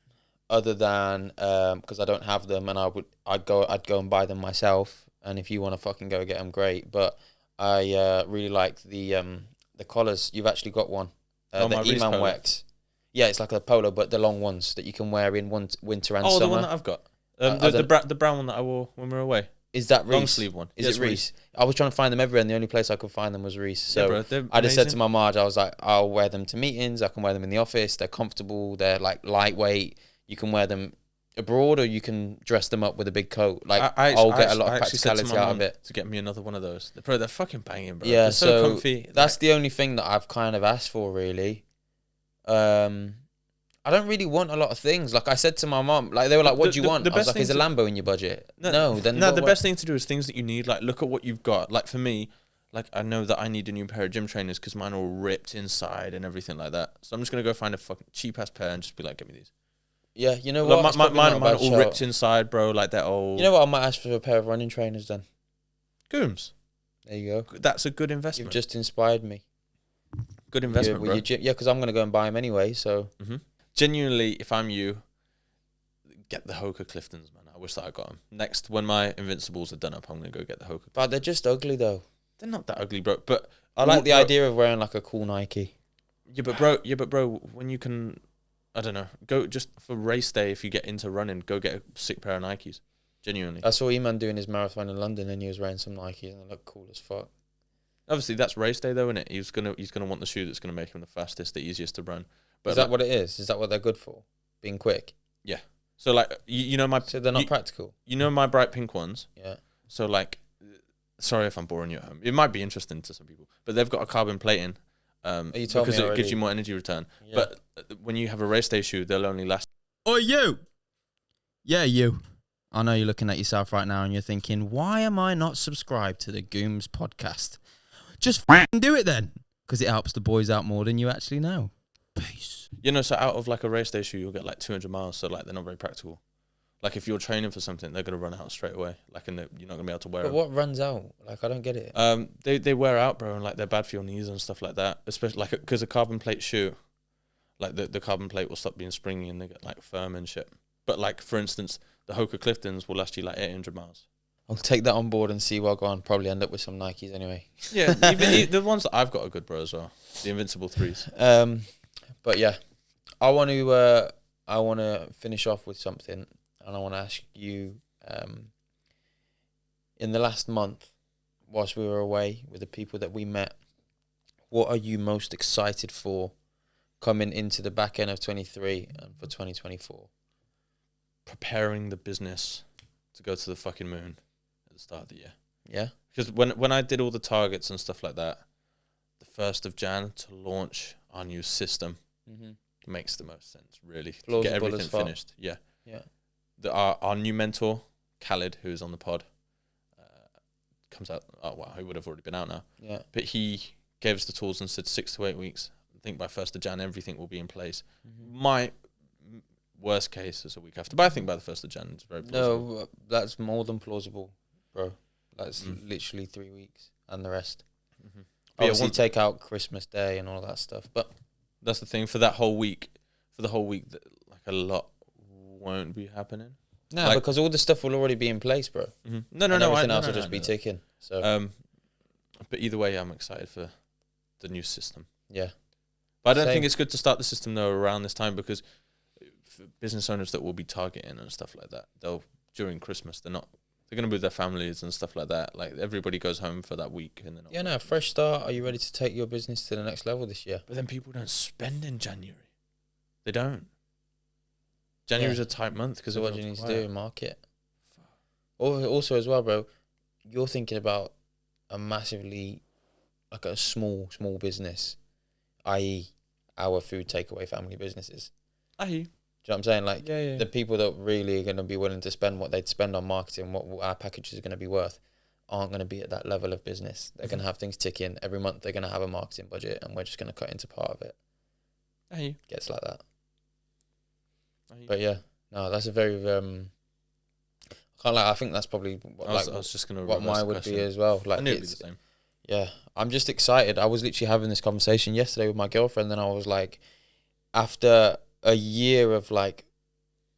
other than because I don't have them, and I'd go and buy them myself. And if you want to fucking go get them, great. But I really like the collars. You've actually got one. The E-Man Wax. Yeah, it's like a polo, but the long ones that you can wear in winter and summer. Oh, the one that I've got. The brown one that I wore when we were away. Is that Reese? Long sleeve one. Is it Reese? I was trying to find them everywhere, and the only place I could find them was Reese. So yeah, bro, I just said to my Marge, I was like, I'll wear them to meetings. I can wear them in the office. They're comfortable. They're like lightweight. You can wear them abroad, or you can dress them up with a big coat. Like I'll get a lot of practicality out of it. To get me another one of those, bro, they're fucking banging, bro. Yeah, they're so comfy. That's the only thing that I've kind of asked for, really. I don't really want a lot of things. Like I said to my mom, like they were like, "What do you want?" I was like, "Is a Lambo in your budget?" No. The best thing to do is things that you need. Like look at what you've got. Like for me, like I know that I need a new pair of gym trainers because mine are all ripped inside and everything like that. So I'm just gonna go find a fucking cheap ass pair and just be like, "Give me these." Yeah, you know what? Like, mine all ripped inside, bro. Like they're old. You know what? I might ask for a pair of running trainers then. Gooms. There you go. That's a good investment. You've just inspired me. Good investment, bro. Yeah, because I'm gonna go and buy them anyway. So. Genuinely, if I'm you, get the Hoka Cliftons, man. I wish that I got them. Next, when my Invincibles are done up, I'm going to go get the Hoka. But they're just ugly, though. They're not that ugly, bro. But I like the idea of wearing, like, a cool Nike. Yeah, but bro, when you can, I don't know, go just for race day, if you get into running, go get a sick pair of Nikes. Genuinely. I saw E-Man doing his marathon in London, and he was wearing some Nikes, and they look cool as fuck. Obviously, that's race day, though, isn't it? He's gonna want the shoe that's going to make him the fastest, the easiest to run. But is that what it is? Is that what they're good for? Being quick? Yeah. So, like, you know my... So they're not practical? You know my bright pink ones? Yeah. So, like, sorry if I'm boring you at home. It might be interesting to some people. But they've got a carbon plating because it gives you more energy return. Yeah. But when you have a race day shoe, they'll only last... Oh, you! Yeah, you. I know you're looking at yourself right now and you're thinking, why am I not subscribed to the Gooms Podcast? Just f***ing do it then. Because it helps the boys out more than you actually know. Peace. You know, so out of like a race day shoe, you'll get like 200 miles. So like they're not very practical. Like if you're training for something, they're gonna run out straight away. Like you're not gonna be able to wear them. But what runs out? Like I don't get it. They wear out, bro, and like they're bad for your knees and stuff like that. Especially like because a carbon plate shoe, like the carbon plate will stop being springy and they get like firm and shit. But like for instance, the Hoka Cliftons will last you like 800 miles. I'll take that on board and see what I go on. Probably end up with some Nikes anyway. Yeah, even the ones that I've got are good, bro, as well. The Invincible 3s. But yeah, I want to finish off with something, and I want to ask you, in the last month, whilst we were away with the people that we met, what are you most excited for coming into the back end of 23 and for 2024? Preparing the business to go to the fucking moon at the start of the year. Yeah? Because when I did all the targets and stuff like that, the 1st of Jan to launch our new system makes the most sense, really. To get everything finished. Yeah. Yeah. Our new mentor, Khalid, who is on the pod, comes out. Oh, wow, he would have already been out now. Yeah. But he gave us the tools and said 6 to 8 weeks. I think by 1st of Jan, everything will be in place. worst case is a week after. But I think by the 1st of Jan, it's very plausible. No, that's more than plausible, bro. That's literally 3 weeks and the rest. Mm-hmm. Obviously, take out Christmas Day and all that stuff. But that's the thing for that whole week. For the whole week, like a lot won't be happening. No, like, because all the stuff will already be in place, bro. Mm-hmm. No. Everything else will just be ticking. So, but either way, I'm excited for the new system. Yeah. But I don't think it's good to start the system though around this time, because for business owners that will be targeting and stuff like that, during Christmas they're going to be with their families and stuff like that. Like everybody goes home for that week and then fresh start. Are you ready to take your business to the next level this year? But then people don't spend in January. They don't. January's a tight month because what do you need to do? Market. Also as well, bro, you're thinking about a massively, like a small business, i.e. our food takeaway family businesses. I hear you. Do you know what I'm saying? Like, yeah. The people that really are going to be willing to spend what they'd spend on marketing, what our packages are going to be worth, aren't going to be at that level of business. They're going to have things ticking. Every month they're going to have a marketing budget, and we're just going to cut into part of it. I hear you. Gets like that. But yeah, no, that's a very I think that's probably what, I was just gonna what mine would be as well. Like, I knew it'd be the same. Yeah, I'm just excited. I was literally having this conversation yesterday with my girlfriend, and I was like, after a year of like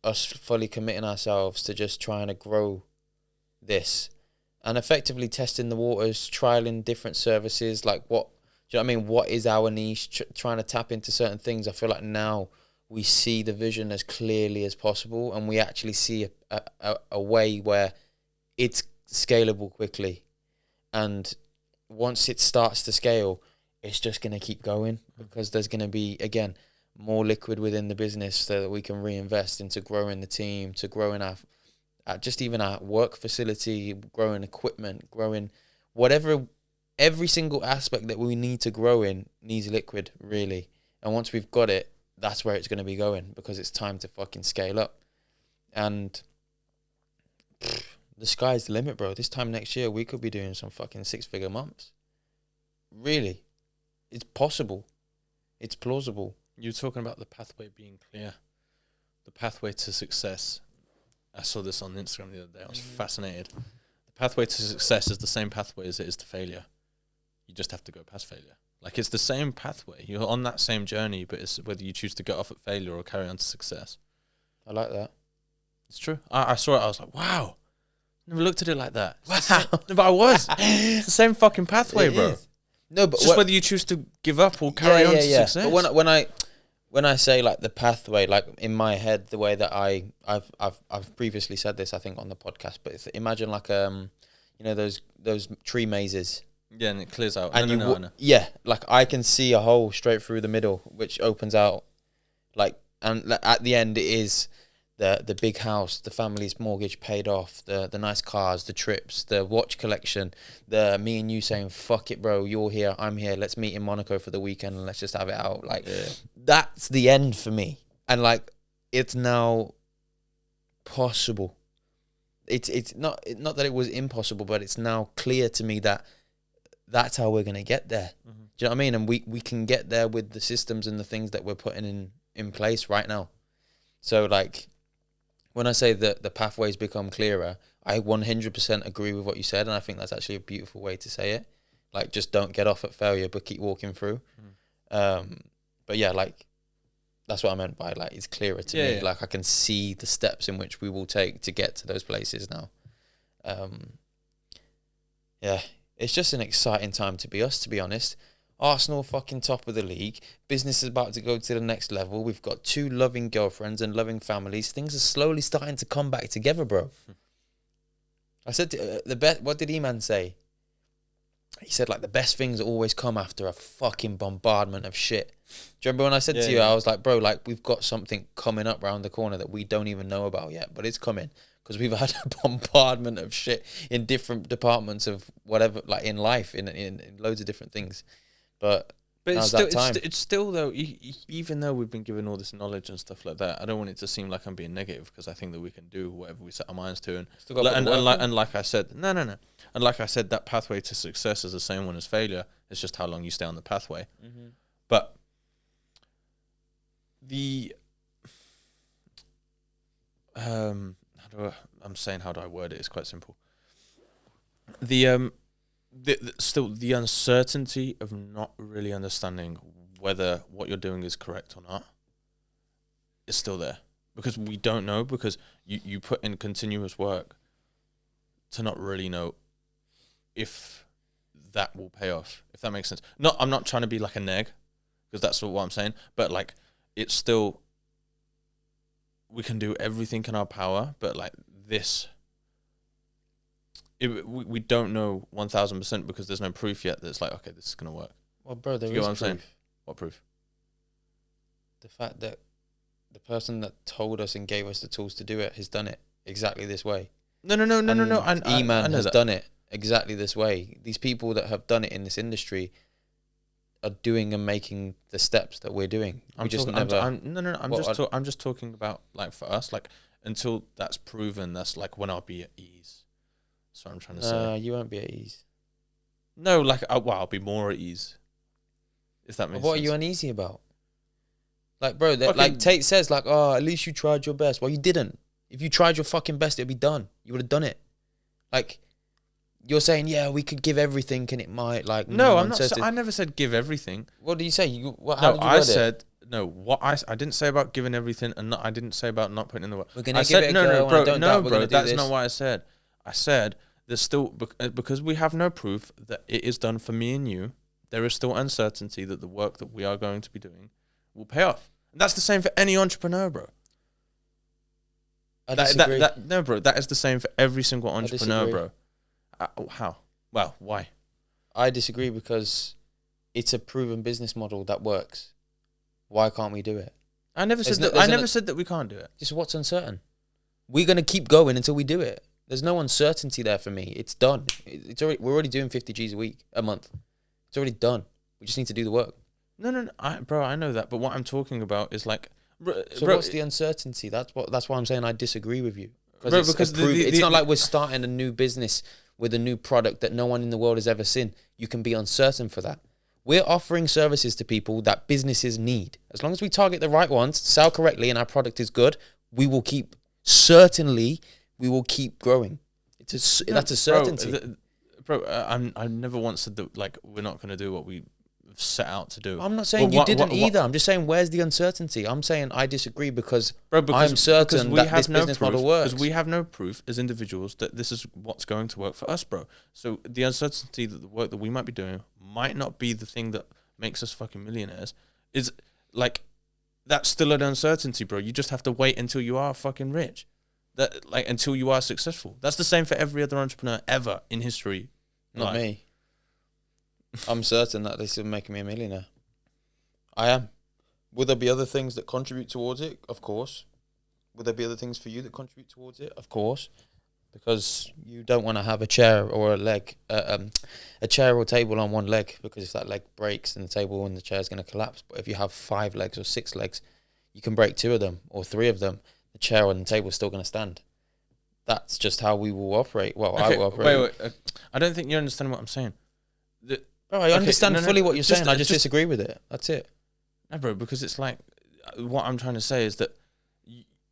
us fully committing ourselves to just trying to grow this and effectively testing the waters, trialing different services, like what do you know what I mean? What is our niche? Trying to tap into certain things. I feel like now we see the vision as clearly as possible, and we actually see a way where it's scalable quickly. And once it starts to scale, it's just going to keep going, because there's going to be, again, more liquid within the business so that we can reinvest into growing the team, to growing our just even our work facility, growing equipment, growing whatever, every single aspect that we need to grow in needs liquid, really. And once we've got it, that's where it's going to be going, because it's time to fucking scale up. And the sky's the limit, bro. This time next year, we could be doing some fucking 6-figure months. Really. It's possible. It's plausible. You're talking about the pathway being clear. The pathway to success. I saw this on Instagram the other day. I was fascinated. The pathway to success is the same pathway as it is to failure. You just have to go past failure. Like, it's the same pathway. You're on that same journey, but it's whether you choose to get off at failure or carry on to success. I like that. It's true. I saw it. I was like, wow. Never looked at it like that. Wow. No, but I was. It's the same fucking pathway, bro. Is. No, but it's just whether you choose to give up or carry on to success. But when I say like the pathway, like in my head, the way that I've previously said this, I think on the podcast, but imagine like those tree mazes. Yeah, and it clears out. And no. Yeah, like I can see a hole straight through the middle, which opens out, like, and at the end it is the big house, the family's mortgage paid off, the nice cars, the trips, the watch collection, the me and you saying, fuck it, bro, you're here, I'm here, let's meet in Monaco for the weekend and let's just have it out. Like, that's the end for me. And like, it's now possible. It's not that it was impossible, but it's now clear to me that that's how we're going to get there. Mm-hmm. Do you know what I mean? And we can get there with the systems and the things that we're putting in place right now. So like, when I say that the pathways become clearer, I 100% agree with what you said, and I think that's actually a beautiful way to say it. Like, just don't get off at failure, but keep walking through. But yeah, like, that's what I meant by, like, it's clearer to me. Yeah. Like, I can see the steps in which we will take to get to those places now. Yeah, it's just an exciting time to be us, to be honest. Arsenal fucking top of the league. Business is about to go to the next level. We've got 2 loving girlfriends and loving families. Things are slowly starting to come back together, bro. I said, what did E-Man say? He said, like, the best things always come after a fucking bombardment of shit. Do you remember when I said to you, I was like, bro, like, we've got something coming up around the corner that we don't even know about yet, but it's coming. Because we've had a bombardment of shit in different departments of whatever, like, in life, in loads of different things. But it's still though, even though we've been given all this knowledge and stuff like that, I don't want it to seem like I'm being negative, because I think that we can do whatever we set our minds to. And like I said, no. And like I said, that pathway to success is the same one as failure. It's just how long you stay on the pathway. Mm-hmm. But I'm saying how do I word it? It's quite simple. The still the uncertainty of not really understanding whether what you're doing is correct or not is still there, because we don't know, because you put in continuous work to not really know if that will pay off, if that makes sense. I'm not trying to be like a neg, because that's what I'm saying, but like it's still, we can do everything in our power, but like this, we don't know 1000% because there's no proof yet that it's like, okay, this is going to work. Well, bro, there you know is what I'm proof. saying? What proof? The fact that the person that told us and gave us the tools to do it has done it exactly this way. No. E-Man has that. done it exactly this way. These people that have done it in this industry are doing and making the steps that we're doing. I'm just talking about, like, for us, like, until that's proven, that's like when I'll be at ease. That's what I'm trying to say. You won't be at ease. No, like, I'll be more at ease. If that makes sense. What are you uneasy about? Like, bro, like Tate says, like, oh, at least you tried your best. Well, you didn't. If you tried your fucking best, it'd be done. You would have done it. Like, you're saying, yeah, we could give everything and it might, like... No, I'm not. I never said give everything. What did you say? I said... No, what I didn't say about giving everything, and I didn't say about not putting in the work. We're gonna give it a go. Bro, that's not what I said. I said there's still, because we have no proof that it is done for me and you, there is still uncertainty that the work that we are going to be doing will pay off. And that's the same for any entrepreneur, bro. I disagree. No, bro, that is the same for every single entrepreneur, bro. How? Well, why? I disagree because it's a proven business model that works. Why can't we do it? I never said that we can't do it. Just what's uncertain? We're gonna keep going until we do it. There's no uncertainty there for me. It's done. We're already doing 50 G's a month. It's already done. We just need to do the work. No, bro, I know that. But what I'm talking about is like, what's the uncertainty? That's why I'm saying I disagree with you. Because it's not like we're starting a new business with a new product that no one in the world has ever seen. You can be uncertain for that. We're offering services to people that businesses need. As long as we target the right ones, sell correctly, and our product is good, we will keep growing. That's a certainty. I never once said that, like, we're not going to do what we set out to do. I'm not saying you didn't either. I'm just saying, where's the uncertainty? I'm saying I disagree because I'm certain that this business model works. Because we have no proof as individuals that this is what's going to work for us, bro. So the uncertainty that the work that we might be doing might not be the thing that makes us fucking millionaires is, like, that's still an uncertainty, bro. You just have to wait until you are fucking rich. That, like, until you are successful. That's the same for every other entrepreneur ever in history. Not me. I'm certain that this is making me a millionaire. I am. Will there be other things that contribute towards it? Of course. Will there be other things for you that contribute towards it? Of course. Because you don't want to have a chair or a chair or table on one leg, because if that leg breaks, then the table and the chair is going to collapse. But if you have 5 legs or 6 legs, you can break 2 of them or 3 of them. The chair and the table is still going to stand. That's just how we will operate. Well, okay, I will operate. Wait. I don't think you understand what I'm saying. I understand fully what you're saying. I just disagree with it. That's it. No, bro, because it's like, what I'm trying to say is that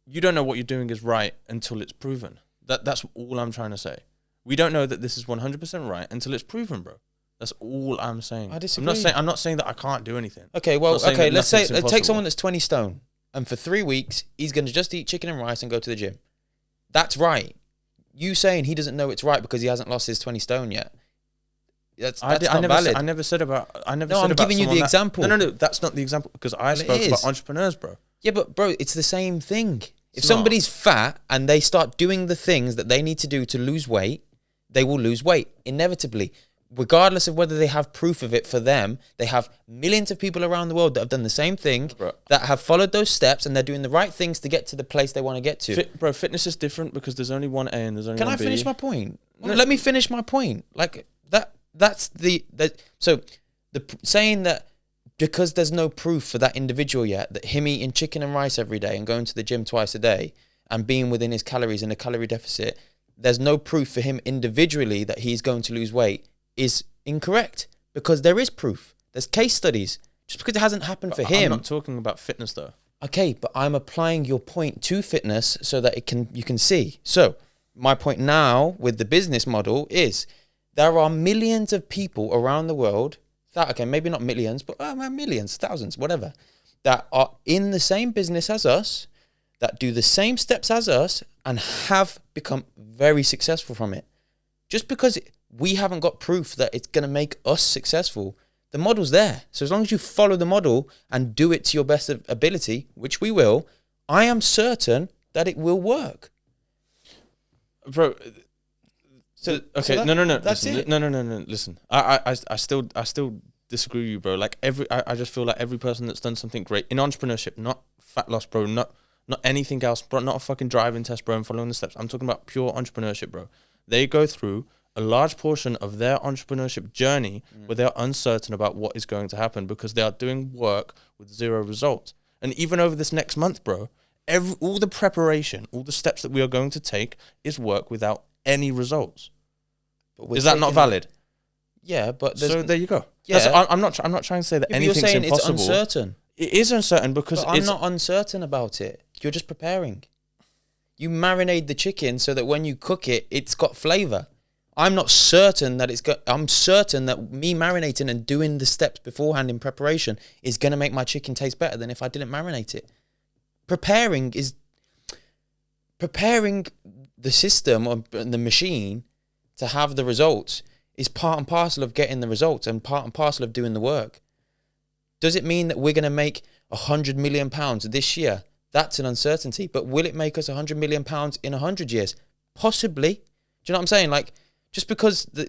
you don't know what you're doing is right until it's proven. That's all I'm trying to say. We don't know that this is 100% right until it's proven, bro. That's all I'm saying. I disagree. I'm not saying that I can't do anything. Okay, well, let's take someone that's 20 stone, and for 3 weeks, he's going to just eat chicken and rice and go to the gym. That's right. You saying he doesn't know it's right because he hasn't lost his 20 stone yet. That's not valid. I never said about... I'm giving you the example. No, that's not the example, because I spoke about entrepreneurs, bro. Yeah, but bro, it's the same thing. If somebody's fat and they start doing the things that they need to do to lose weight, they will lose weight, inevitably. Regardless of whether they have proof of it for them, they have millions of people around the world that have done the same thing, that have followed those steps, and they're doing the right things to get to the place they want to get to. Bro, fitness is different because there's only one A and there's only one B. Can I finish my point? No. Let me finish my point. Like, so saying that because there's no proof for that individual yet, that him eating chicken and rice every day and going to the gym twice a day and being within his calories in a calorie deficit, there's no proof for him individually that he's going to lose weight is incorrect, because there is proof. There's case studies. Just because it hasn't happened for him. I'm not talking about fitness though. Okay, but I'm applying your point to fitness so that you can see. So my point now with the business model is there are millions of people around the world that, okay, maybe not millions, but millions, thousands, whatever, that are in the same business as us, that do the same steps as us and have become very successful from it. Just because we haven't got proof that it's going to make us successful, the model's there. So as long as you follow the model and do it to your best ability, which we will, I am certain that it will work. Bro, So no. That's listen, it. No. Listen, I still disagree with you, bro. Like I just feel like every person that's done something great in entrepreneurship, not fat loss, bro, not anything else, bro, not a fucking driving test, bro, and following the steps. I'm talking about pure entrepreneurship, bro. They go through a large portion of their entrepreneurship journey where they're uncertain about what is going to happen because they are doing work with zero results. And even over this next month, bro, all the preparation, all the steps that we are going to take is work without any results. Is that not valid? Yeah, but so there you go. Yeah, I'm not trying to say that anything's anything's saying impossible. It's uncertain. It is uncertain because But I'm not uncertain about it. You're just preparing. You marinate the chicken so that when you cook it, it's got flavor. I'm not certain that I'm certain that me marinating and doing the steps beforehand in preparation is going to make my chicken taste better than if I didn't marinate it. Preparing the system or the machine to have the results is part and parcel of getting the results and part and parcel of doing the work. Does it mean that we're going to make £100 million this year? That's an uncertainty. But will it make us £100 million in 100 years? Possibly. Do you know what I'm saying? Like, just because, do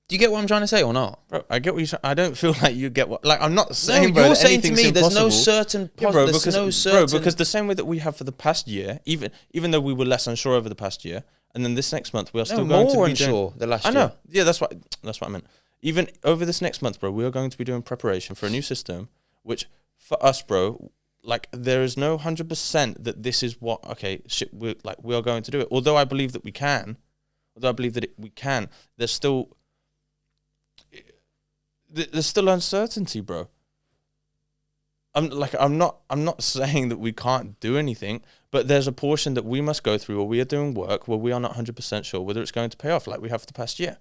you get what I'm trying to say or not? Bro, I get what you're saying. I don't feel like you get what... Like, I'm not saying, no, bro, you're saying to me there's no certain... bro, because the same way that we have for the past year, even though we were less unsure over the past year, and then this next month we are still going to be unsure the last year. I know. Yeah, that's what I meant. Even over this next month, bro, we are going to be doing preparation for a new system, which for us, bro, like there is no 100% that this is what we are going to do it. Although I believe that we can, there's still uncertainty, bro. I'm not saying that we can't do anything, but there's a portion that we must go through where we are doing work where we are not 100% sure whether it's going to pay off, like we have the past year.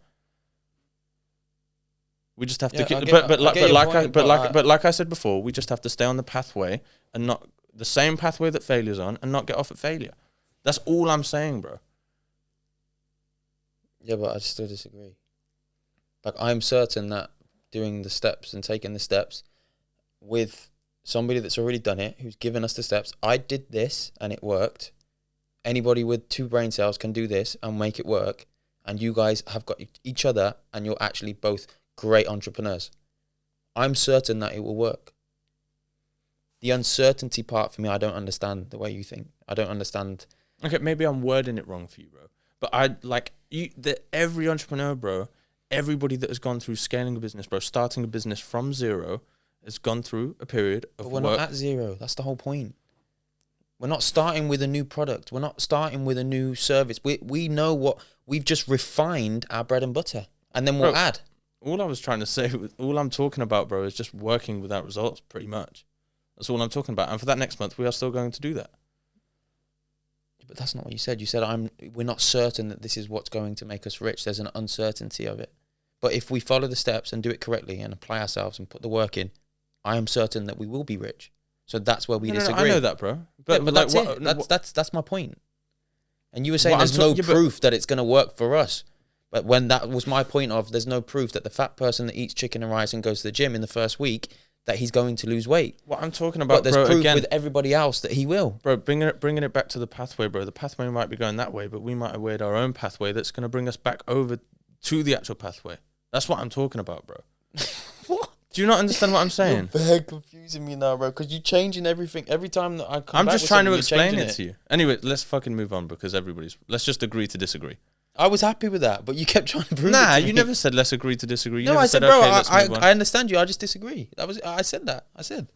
We just have to, like I said before, we just have to stay on the pathway and not the same pathway that failure's on, and not get off at failure. That's all I'm saying, bro. Yeah, but I still disagree. Like, I'm certain that doing the steps and taking the steps with somebody that's already done it, who's given us the steps, I did this and it worked. Anybody with 2 brain cells can do this and make it work. And you guys have got each other and you're actually both great entrepreneurs. I'm certain that it will work. The uncertainty part for me, I don't understand the way you think. I don't understand. Okay, maybe I'm wording it wrong for you, bro. But every entrepreneur, bro, everybody that has gone through scaling a business, bro, starting a business from zero, has gone through a period of work. But we're not at zero. That's the whole point. We're not starting with a new product. We're not starting with a new service. We know what we've just refined our bread and butter, and then we'll add. All I was trying to say, all I'm talking about, bro, is just working without results, pretty much. That's all I'm talking about. And for that next month, we are still going to do that. But that's not what you said. You said we're not certain that this is what's going to make us rich. There's an uncertainty of it. But if we follow the steps and do it correctly and apply ourselves and put the work in, I am certain that we will be rich. So that's where we disagree. I know that, bro. But that's it. That's my point. And you were saying there's no proof that it's going to work for us. But when that was my point of, there's no proof that the fat person that eats chicken and rice and goes to the gym in the first week, that he's going to lose weight. What I'm talking about, but there's proof with everybody else that he will. Bro, bringing it back to the pathway, bro. The pathway might be going that way, but we might have weighed our own pathway that's going to bring us back over to the actual pathway. That's what I'm talking about, bro. What? Do you not understand what I'm saying? You're very confusing me now, bro, because you're changing everything. Every time that I come I'm back just with trying to something, explain it to you. Anyway, let's fucking move on because let's just agree to disagree. I was happy with that, but you kept trying to prove it Nah, to you me. never said let's agree to disagree. No, I said, bro, I understand you. I just disagree. I said that. I said.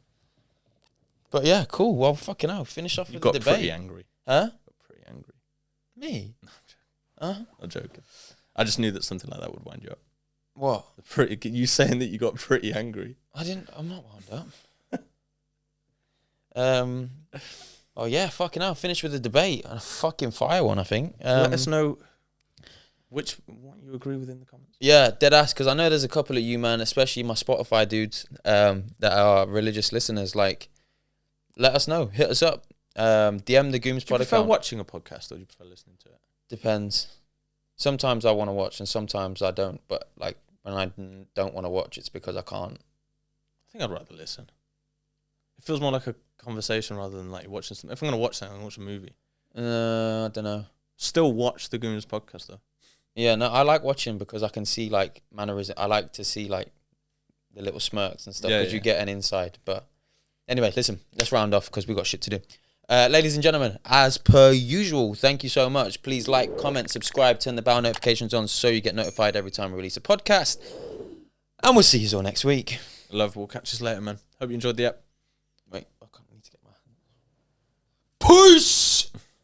But yeah, cool. Well, fucking hell. Finish off with the debate. You got pretty angry. Huh? You got pretty angry. Me? I'm joking. I just knew that something like that would wind you up. What? You saying that you got pretty angry. I'm not wound Oh yeah, fucking hell. Finished with the debate. A fucking fire one, I think. Let us know what you agree with in the comments. Yeah, dead ass. Because I know there's a couple of you, man, especially my Spotify dudes, that are religious listeners. Like, let us know. Hit us up. DM the Gooms Do you Pod prefer account. watching a podcast or do you prefer listening to it? Depends. Sometimes I want to watch and sometimes I don't. But like when I don't want to watch, it's because I can't. I think I'd rather listen. It feels more like a conversation rather than like watching something. If I'm going to watch something, I'm going to watch a movie. I don't know. Still watch the Gooms podcast though. Yeah, no, I like watching because I can see like mannerism. I like to see like the little smirks and stuff because you get an insight. But anyway, listen, let's round off because we've got shit to do. Ladies and gentlemen, as per usual, thank you so much. Please like, comment, subscribe, turn the bell notifications on so you get notified every time we release a podcast. And we'll see you all next week. Love. We'll catch us later, man. Hope you enjoyed the app. Wait, I need to get my... Peace!